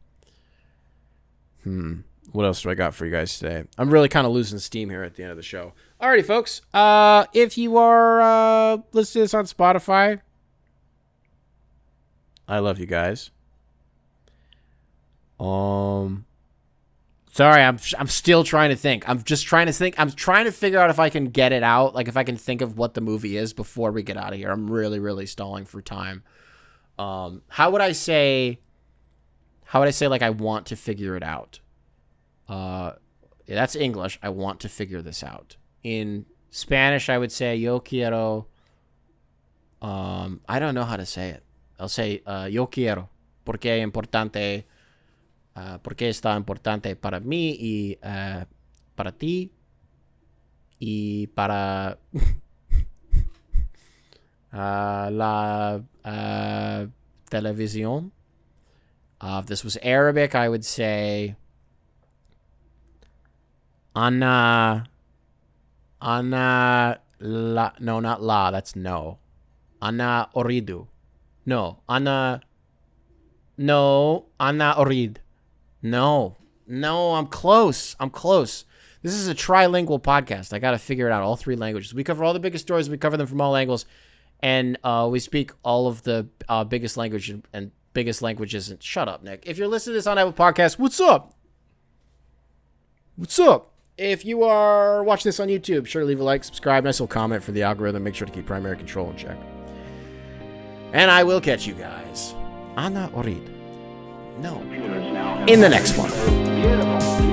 What else do I got for you guys today? I'm really kind of losing steam here at the end of the show. Alrighty, folks. If you are listening to this on Spotify, I love you guys. Sorry, I'm still trying to think. I'm just trying to think. I'm trying to figure out if I can get it out, like if I can think of what the movie is before we get out of here. I'm really, really stalling for time. How would I say like I want to figure it out? That's English. I want to figure this out. In Spanish, I would say yo quiero. I don't know how to say it. I'll say yo quiero, porque importante. Porque está importante para mí y para ti y para la televisión. If this was Arabic, I would say Ana la, no, not la, that's no. Ana oridu. No, Ana orid. No, I'm close. This is a tri-lingual podcast. I got to figure it out, all three languages. We cover all the biggest stories. We cover them from all angles. And we speak all of the biggest languages. And shut up, Nick. If you're listening to this on Apple Podcasts, what's up? If you are watching this on YouTube, sure, leave a like, subscribe, nice little comment for the algorithm. Make sure to keep primary control in check. And I will catch you guys. Ana Orid. No. In the next one.